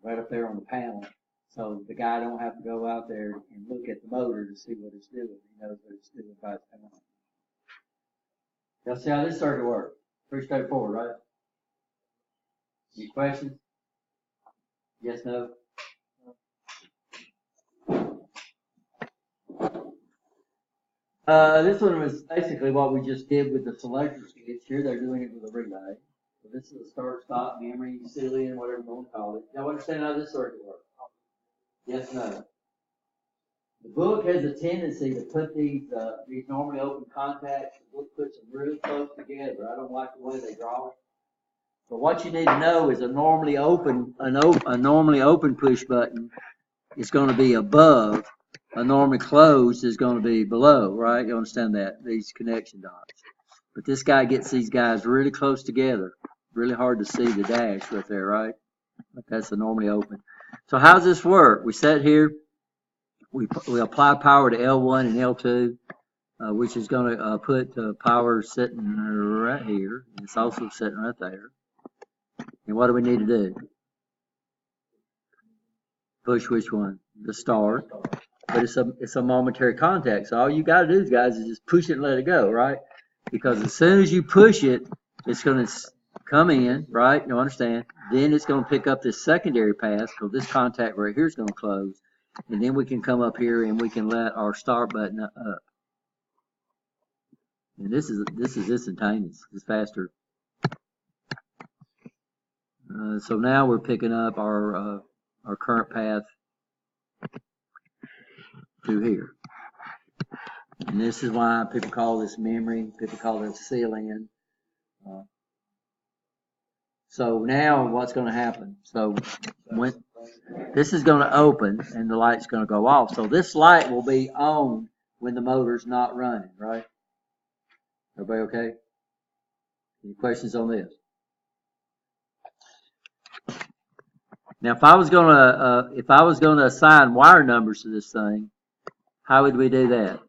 Right up there on the panel. So the guy don't have to go out there and look at the motor to see what it's doing. He knows what it's doing by its panel. Y'all see how this circuit works? Pretty straightforward, right? Any questions? Yes, no? This one was basically what we just did with the selector switch. Here they're doing it with a relay. So this is a start, stop, memory, Cilian, whatever you want to call it. Y'all understand how this circuit works? Yes, no? The book has a tendency to put these normally open contacts, the book puts them really close together. I don't like the way they draw it. But what you need to know is a normally open push button is going to be above. A normally closed is going to be below, right? You understand that? These connection dots. But this guy gets these guys really close together. Really hard to see the dash right there, right? But that's a normally open. So how does this work? We sit here. We apply power to L1 and L2, which is going to put power sitting right here. It's also sitting right there. And what do we need to do? Push which one? The start. But it's a momentary contact. So all you got to do, guys, is just push it and let it go, right? Because as soon as you push it, it's going to come in, right? You understand? Then it's going to pick up this secondary path. So this contact right here is going to close. And then we can come up here and we can let our start button up. And this is instantaneous. It's faster. So now we're picking up our current path through here. And this is why people call this memory. People call this Cilian. So now what's going to happen? So when this is going to open and the light's going to go off. So this light will be on when the motor's not running, right? Everybody okay? Any questions on this? Now, if I was going to assign wire numbers to this thing, how would we do that?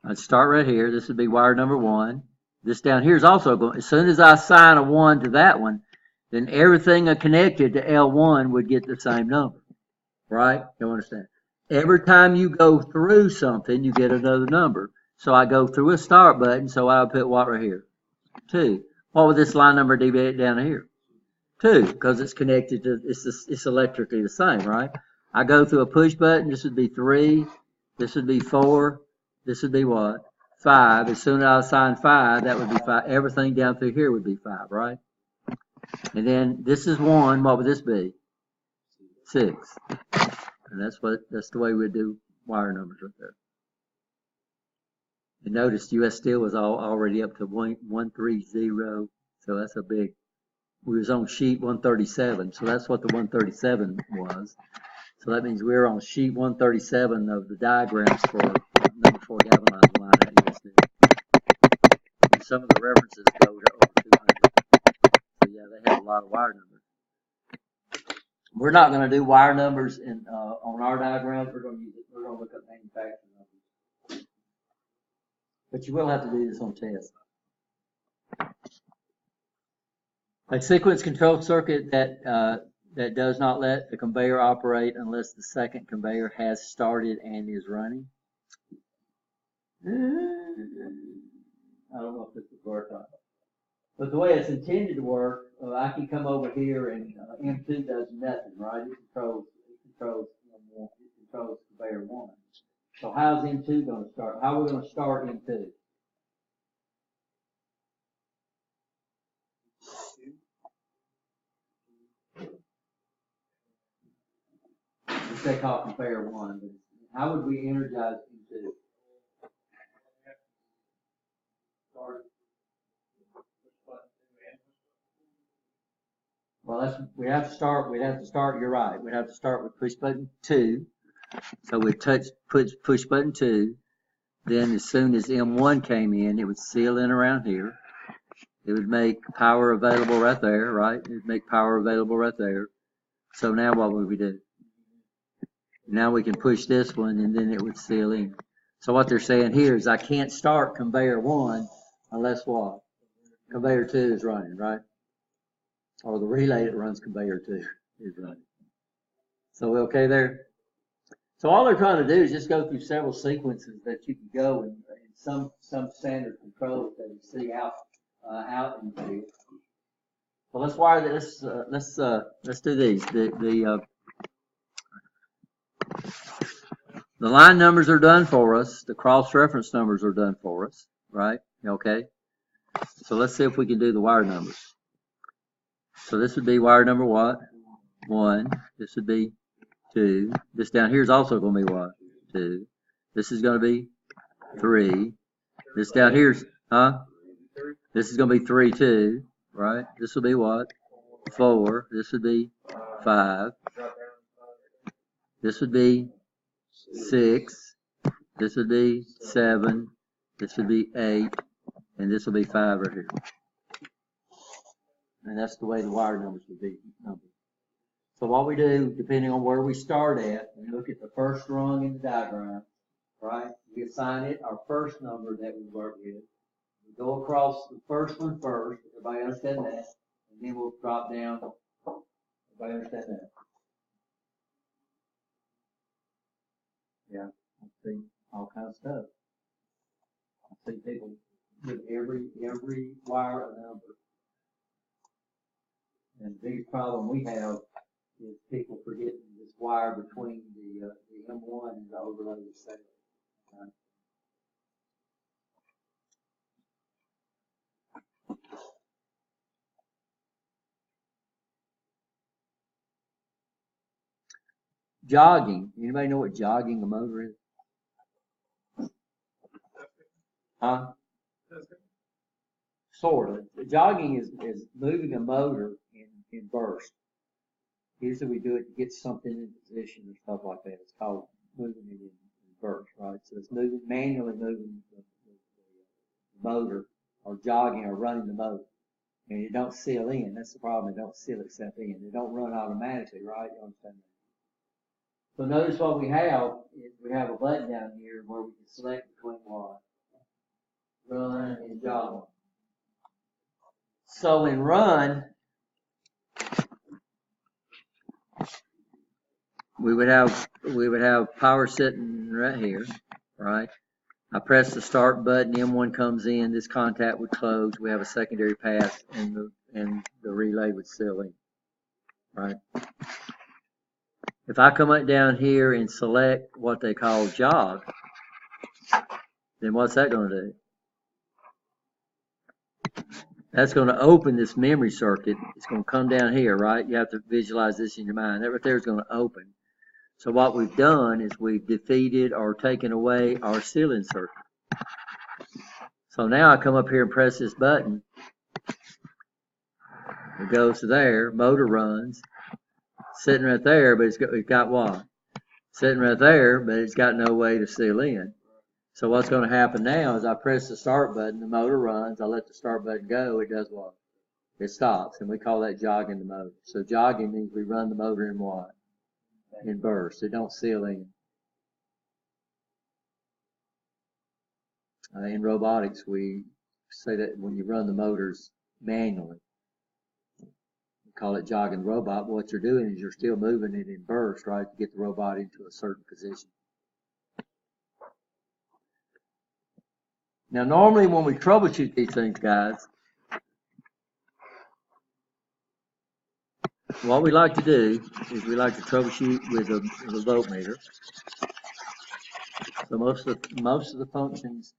I'd start right here. This would be wire number 1. This down here is also going. As soon as I assign a 1 to that one, then everything connected to L1 would get the same number, right? You understand? Every time you go through something, you get another number. So I go through a start button, so I would put what right here? 2. What would this line number be down here? 2, because it's connected to, it's electrically the same, right? I go through a push button, this would be 3, this would be 4, this would be what? 5. As soon as I assign 5, that would be 5. Everything down through here would be 5, right? And then this is 1, what would this be? 6. And that's the way we do wire numbers right there. And notice US Steel was already up to 130, so that's a big. We was on sheet 137, so that's what the 137 was. So that means we're on sheet 137 of the diagrams for number 4 galvanized line at US Steel. And some of the references go to over 200. So yeah, they have a lot of wire numbers. We're not going to do wire numbers on our diagrams. We're going to look up manufacturing numbers. But you will have to do this on test. A sequence control circuit that does not let the conveyor operate unless the second conveyor has started and is running. I don't know if this would work or not. But the way it's intended to work, I can come over here and M2 does nothing, right? It controls conveyor 1. So how's M2 going to start? How are we going to start M2? they call conveyor one, but how would we energize M2? Well, we'd have to start, you're right, we'd have to start with push button 2. So we'd push button 2. Then as soon as M1 came in, it would seal in around here. It would make power available right there, right? It would make power available right there. So now what would we do? Now we can push this one and then it would seal in. So what they're saying here is I can't start conveyor 1 unless what? Conveyor 2 is running, right? Or the relay that runs conveyor 2 is running. So we okay there? So all they're trying to do is just go through several sequences that you can go and some standard controls that you see out in the field. So let's wire this. Let's do these. The line numbers are done for us. The cross reference numbers are done for us, right? Okay. So let's see if we can do the wire numbers. So this would be wire number what? 1. This would be 2. This down here is also going to be what? 2. This is going to be 3. This down here's, this is going to be 3 too, right? This will be what? 4. This would be 5. This would be 6. This would be 7. This would be 8. And this will be 5 right here. And that's the way the wire numbers would be numbered. So what we do, depending on where we start at, we look at the first rung in the diagram, right? We assign it our first number that we work with. We go across the first one first. Everybody understand that? And then we'll drop down. Everybody understand that? Yeah, I see all kinds of stuff. I see people give every wire a number. And the biggest problem we have is people forgetting this wire between the M1 and the overloaded cell. Okay? Jogging. Anybody know what jogging a motor is? Huh? Sort of. Jogging is moving a motor in burst. Usually we do it to get something in position or stuff like that. It's called moving it in burst, right? So it's manually moving the motor, or jogging or running the motor. And it don't seal in. That's the problem. It don't seal itself in. It don't run automatically, right? You understand that? So notice what we have is we have a button down here where we can select between what? Run and jog. So in run, we would have power sitting right here, right? I press the start button, M1 comes in, this contact would close, we have a secondary pass, and the relay would seal in, right? If I come up down here and select what they call jog, then what's that going to do? That's going to open this memory circuit. It's going to come down here, right? You have to visualize this in your mind. That right there is going to open. So what we've done is we've defeated or taken away our sealing circuit. So now I come up here and press this button. It goes to there. Motor runs. Sitting right there, but it's got what? Sitting right there, but it's got no way to seal in. So what's going to happen now is I press the start button, the motor runs, I let the start button go, it does what? It stops, and we call that jogging the motor. So jogging means we run the motor in what? In bursts. It don't seal in. In robotics, we say that when you run the motors manually, we call it jogging the robot. But what you're doing is you're still moving it in bursts, right, to get the robot into a certain position. Now, normally when we troubleshoot these things, guys, what we like to do is we like to troubleshoot with a voltmeter. So most of the functions,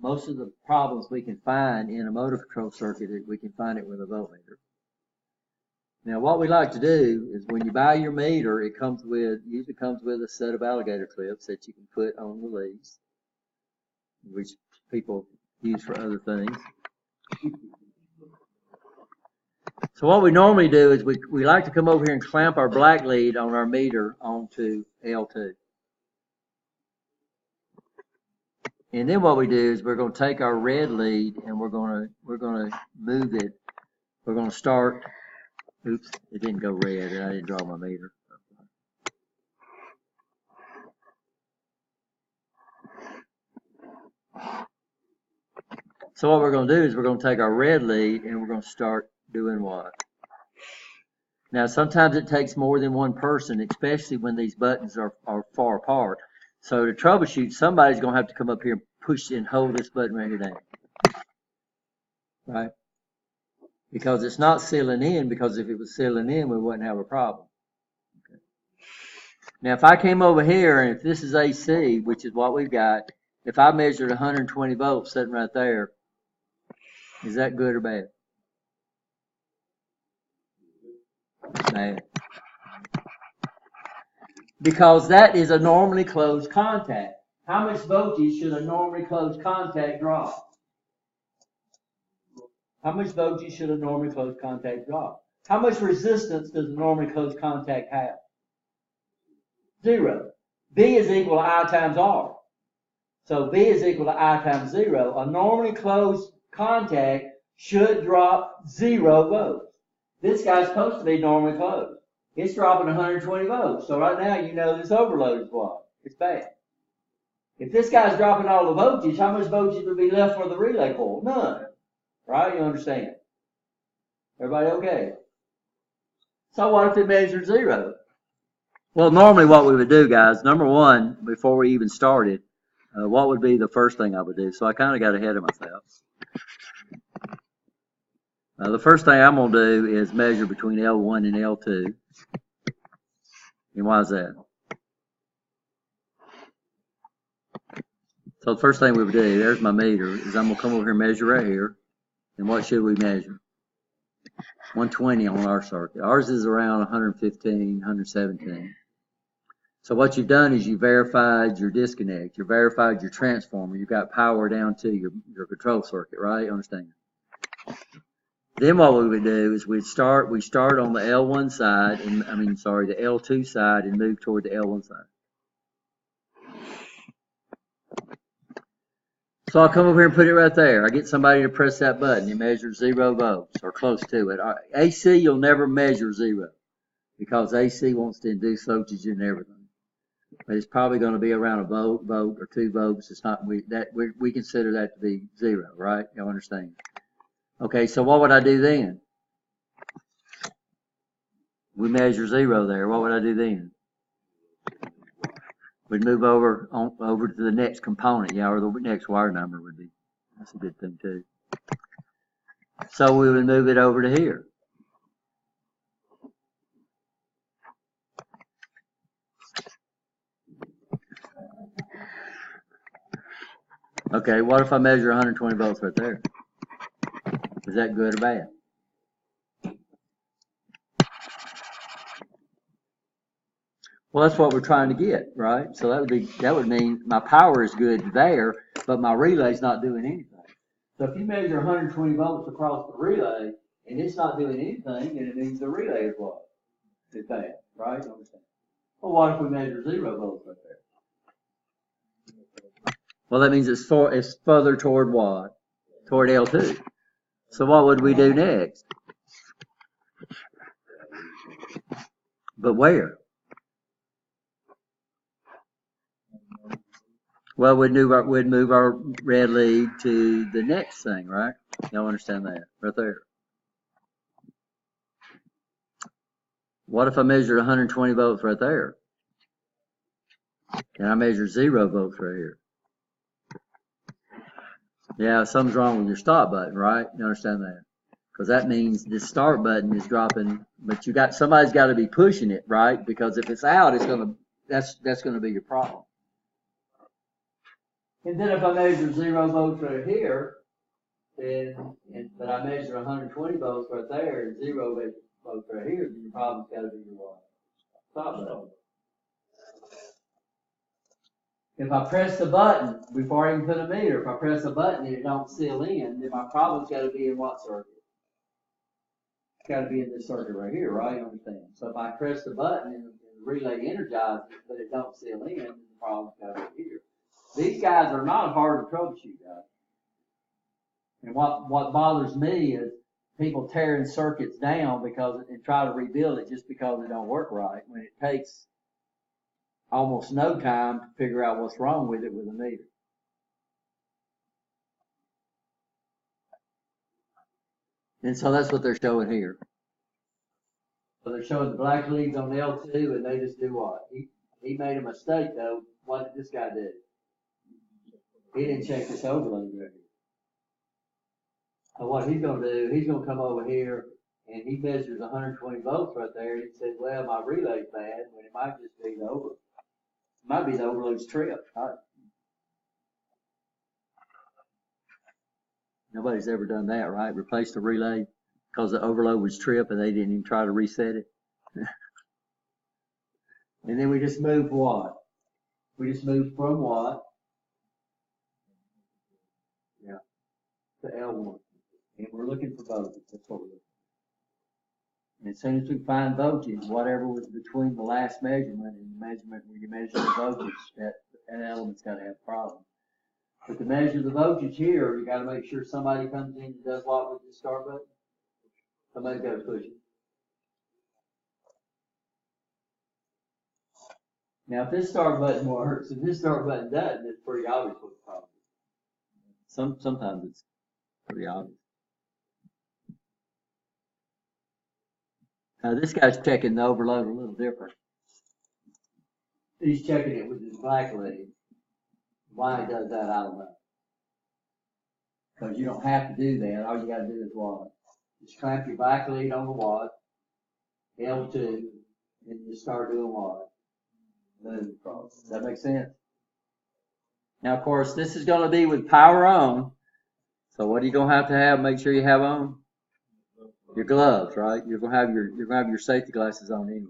most of the problems we can find in a motor control circuit, we can find it with a voltmeter. Now, what we like to do is when you buy your meter, it usually comes with a set of alligator clips that you can put on the leads, which people use for other things. So what we normally do is we like to come over here and clamp our black lead on our meter onto L2. And then what we do is we're going to take our red lead and we're going to move it. We're going to start. Oops, it didn't go red, and I didn't draw my meter. So what we're going to do is we're going to take our red lead and we're going to start doing what? Now, sometimes it takes more than one person, especially when these buttons are far apart. So to troubleshoot, somebody's going to have to come up here and push and hold this button right here down. Right? Because it's not sealing in, because if it was sealing in, we wouldn't have a problem. Okay. Now, if I came over here, and if this is AC, which is what we've got, if I measured 120 volts sitting right there, is that good or bad? Bad. Because that is a normally closed contact. How much voltage should a normally closed contact draw? How much voltage should a normally closed contact draw? How much resistance does a normally closed contact have? 0. B is equal to I times R. So B is equal to I times 0. A normally closed contact should drop 0 volts. This guy's supposed to be normally closed. It's dropping 120 volts. So right now you know this overload is what? It's bad. If this guy's dropping all the voltage, how much voltage would be left for the relay coil? None. Right? You understand? Everybody okay? So what if it measures 0? Well, normally what we would do, guys, number one, before we even started, what would be the first thing I would do? So I kind of got ahead of myself. The first thing I'm going to do is measure between L1 and L2. And why is that? So the first thing we would do, there's my meter, is I'm going to come over here and measure right here. And what should we measure? 120 on our circuit. Ours is around 115, 117. So what you've done is you verified your disconnect, you verified your transformer, you've got power down to your control circuit, right? You understand? Then what we would do is we start on the L1 side, and the L2 side, and move toward the L1 side. So I'll come over here and put it right there. I get somebody to press that button. It measures 0 volts or close to it. AC, you'll never measure 0 because AC wants to induce voltage in everything. But it's probably going to be around a volt or 2 volts. It's not we consider that to be 0, right? Y'all understand? Okay, so what would I do then? We measure 0 there. What would I do then? We'd move over to the next component, or the next wire number would be. That's a good thing too. So we would move it over to here. Okay, what if I measure 120 volts right there? Is that good or bad? Well, that's what we're trying to get, right? So that would mean my power is good there, but my relay's not doing anything. So if you measure 120 volts across the relay and it's not doing anything, then it means the relay is what? It's bad, right? You understand? Well, what if we measure 0 volts right there? Well, that means it's further toward what? Toward L2. So what would we do next? But where? Well, we'd move our red lead to the next thing, right? Y'all understand that? Right there. What if I measured 120 volts right there? And I measure 0 volts right here? Yeah, something's wrong with your stop button, right? You understand that? Because that means the start button is dropping, but somebody's got to be pushing it, right? Because if it's out, that's gonna be your problem. And then if I measure 0 volts right here, but I measure 120 volts right there, and 0 both right here, then your problem's gotta be your what? Stop button. If I press the button, before I even put a meter, if I press a button and it don't seal in, then my problem's gotta be in what circuit? It's gotta be in this circuit right here, right? You understand? So if I press the button and the relay energizes, but it don't seal in, then the problem's gotta be here. These guys are not hard to troubleshoot, guys. And what bothers me is people tearing circuits down and try to rebuild it just because it don't work right, when it takes almost no time to figure out what's wrong with it with a meter. And so that's what they're showing here. So they're showing the black leads on L2, and they just do what? He made a mistake though. What did this guy do? He didn't check this overload right here. So what he's gonna do, he's gonna come over here and he measures 120 volts right there, and he says, well, my relay's bad, when it might just be the overload. It might be the overload's trip. Right? Nobody's ever done that, right? Replaced a relay because the overload was trip and they didn't even try to reset it. And then we just moved what? We just moved from what? Yeah, to L1. And we're looking for voltage. That's what we're looking for. And as soon as we find voltage, whatever was between the last measurement and the measurement where you measure the voltage, that element's got to have problems. But to measure the voltage here, you got to make sure somebody comes in and does what with the start button? Somebody's got to push it. Now, if this start button works and this start button doesn't, it's pretty obvious what the problem is. Sometimes it's pretty obvious. Now, this guy's checking the overload a little different. He's checking it with his black lead. Why he does that, I don't know. Because you don't have to do that. All you got to do is what? Just clamp your black lead on the watt, L2, and you start doing what? Moving across. Does that make sense? Now, of course, this is going to be with power on. So what are you going to have? Make sure you have on your gloves, right? You're going to have your safety glasses on anyway.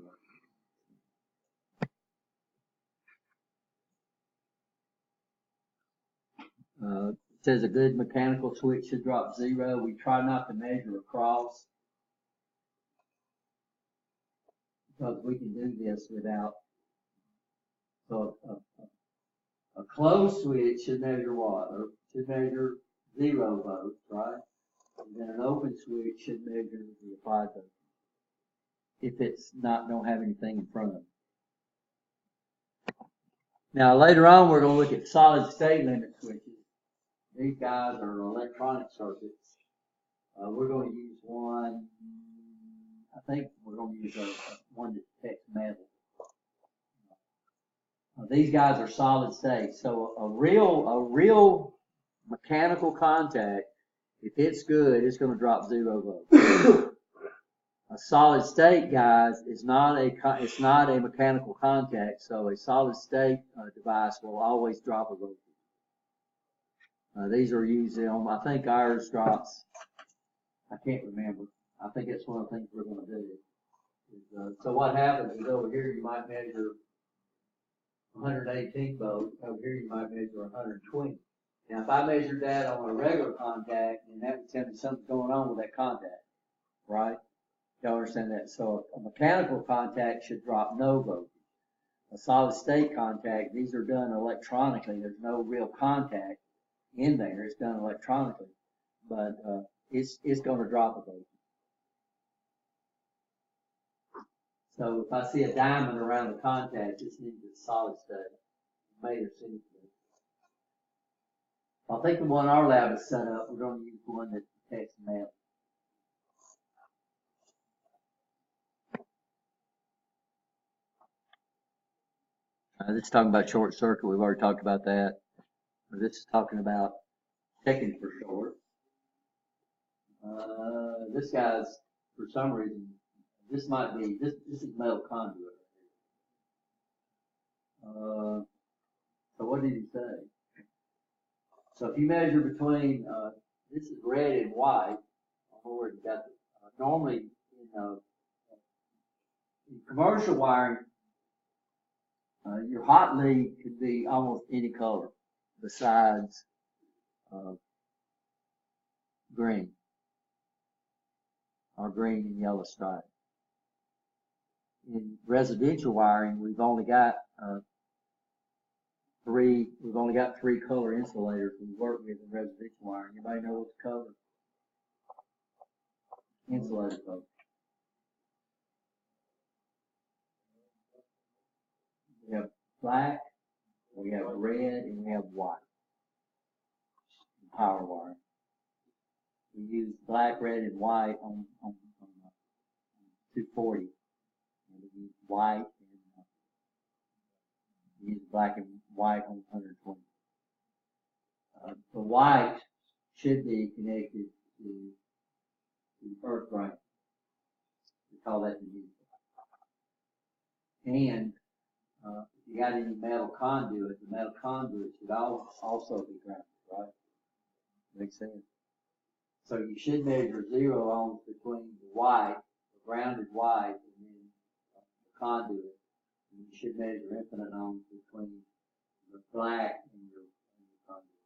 It says a good mechanical switch should drop 0. We try not to measure across because we can do this without. So a closed switch should measure what? Or should measure 0 volts, right? And then an open switch should measure the applied voltage if it's don't have anything in front of it. Now later on we're going to look at solid state limit switches. These guys are electronic circuits. We're going to use one. I think we're going to use one that detects metal. These guys are solid state. So a real mechanical contact, if it's good, it's going to drop 0 volts. A solid state, guys, it's not a mechanical contact. So a solid state device will always drop a voltage. These are usually on, I think ours drops, I can't remember. I think that's one of the things we're going to do. So what happens is over here you might measure 118 volts. Over here you might measure 120. Now if I measured that on a regular contact, then that would tell me something's going on with that contact, right? Y'all understand that? So a mechanical contact should drop no voltage. A solid state contact, these are done electronically. There's no real contact in there. It's done electronically, but it's going to drop a voltage. So if I see a diamond around the contact, this means it's solid state. Made of silicon. I think the one our lab is set up, we're going to use one that detects metal. This is talking about short circuit. We've already talked about that. This is talking about checking for short. This guy's, for some reason, this might be, this is metal conduit. So what did he say? So if you measure between, this is red and white, I don't know where you got it. Normally, commercial wiring, your hot lead could be almost any color besides green or green and yellow stripe. In residential wiring, we've only got three color insulators we work with in residential wiring. Anybody know what the color insulator color? We have black, we have red, and we have white. Power wiring. We use black, red, and white on 240. And we use white and we use black and white on 120. The white should be connected to earth ground. We call that the neutral. And if you got any metal conduit, the metal conduit should also be grounded, right? Makes sense. So you should measure 0 ohms between the white, the grounded white, and then the conduit. And you should measure infinite ohms between the black and your conduit.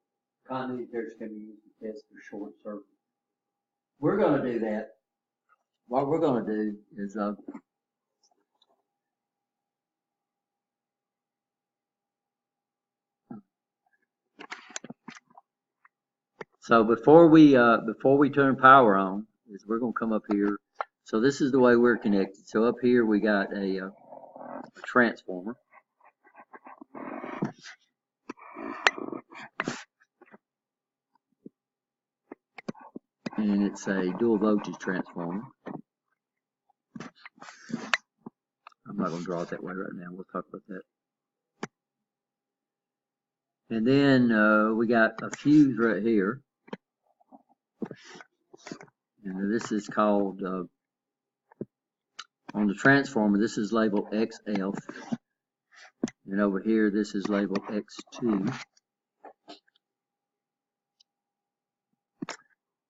Conduit there's going to be used to test for short circuit. We're going to do that. What we're going to do is so before we turn power on, is we're going to come up here. So this is the way we're connected. So up here we got a transformer. And it's a dual voltage transformer. I'm not going to draw it that way right now. We'll talk about that. And then we got a fuse right here. And this is called, on the transformer, this is labeled XF. And over here, this is labeled X2.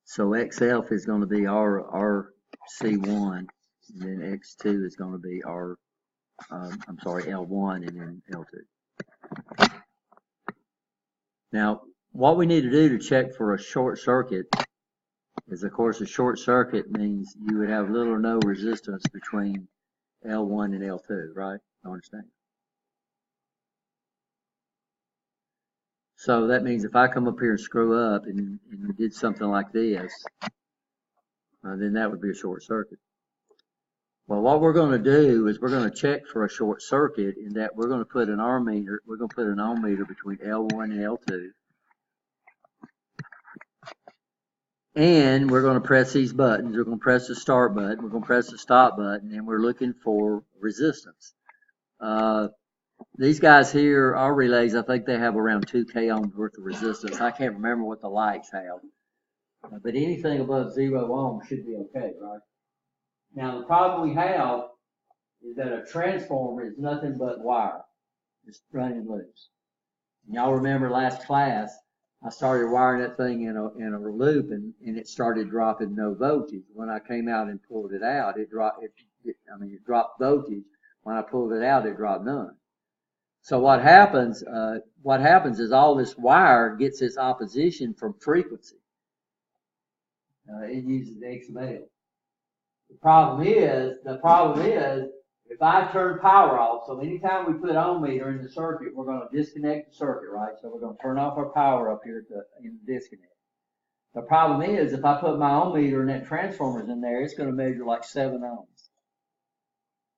So XF is going to be RC1, and then X2 is going to be L1 and then L2. Now, what we need to do to check for a short circuit is, of course, a short circuit means you would have little or no resistance between L1 and L2, right? I understand. So that means if I come up here and screw up and did something like this, then that would be a short circuit. Well, what we're going to do is we're going to check for a short circuit in that we're going to put an ohm meter. We're going to put an ohm meter between L1 and L2. And we're going to press these buttons. We're going to press the start button. We're going to press the stop button, and we're looking for resistance. These guys here, our relays, I think they have around 2 k ohms worth of resistance. I can't remember what the lights have. But anything above 0 ohms should be okay, right? Now, the problem we have is that a transformer is nothing but wire. It's running loose. Y'all remember last class, I started wiring that thing in a loop, and it started dropping no voltage. When I came out and pulled it out, it dropped voltage. When I pulled it out, it dropped none. So what happens is all this wire gets its opposition from frequency. It uses XML. The problem is if I turn power off, so anytime we put ohm meter in the circuit, we're going to disconnect the circuit, right? So we're going to turn off our power up here in the disconnect. The problem is if I put my ohm meter and that transformer's in there, it's going to measure like 7 ohms,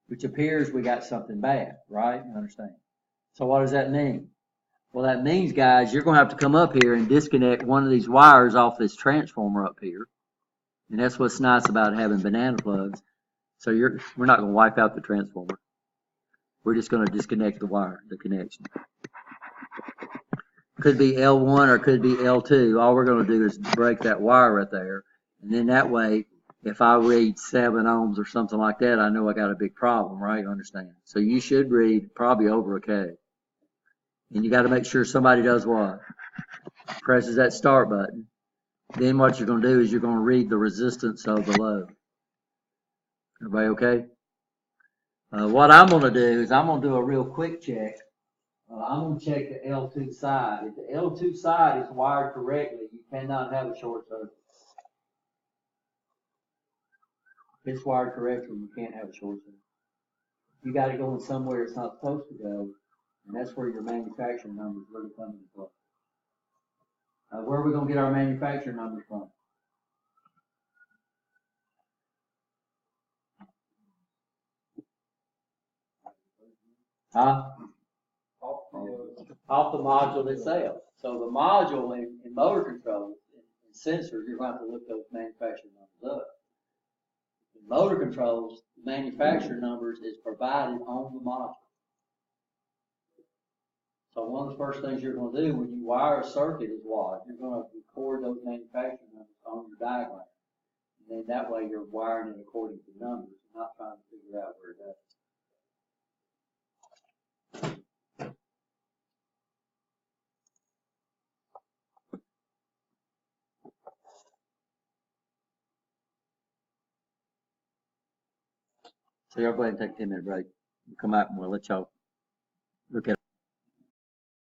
which appears we got something bad, right? You understand? So what does that mean? Well, that means, guys, you're going to have to come up here and disconnect one of these wires off this transformer up here. And that's what's nice about having banana plugs. So we're not going to wipe out the transformer. We're just going to disconnect the wire, the connection. Could be L1 or could be L2. All we're going to do is break that wire right there. And then that way, if I read 7 ohms or something like that, I know I got a big problem, right? You understand? So you should read probably over a K. And you got to make sure somebody does what? Presses that start button. Then what you're going to do is you're going to read the resistance of the load. Everybody okay? What I'm gonna do is I'm gonna do a real quick check. I'm gonna check the L2 side. If the L2 side is wired correctly, you cannot have a short circuit. If it's wired correctly, you can't have a short circuit. You gotta go in somewhere it's not supposed to go, and that's where your manufacturing numbers really come into play. Where are we gonna get our manufacturing numbers from? Huh? Off the module itself. So the module in motor control and sensors, you're going to have to look those manufacturing numbers up. In motor controls, the manufacturer numbers is provided on the module. So one of the first things you're going to do when you wire a circuit is what? You're going to record those manufacturer numbers on your diagram. And then that way you're wiring it according to numbers, not trying to figure out where it goes. So y'all go ahead and take a 10-minute break. We'll come out and we'll let y'all look at it.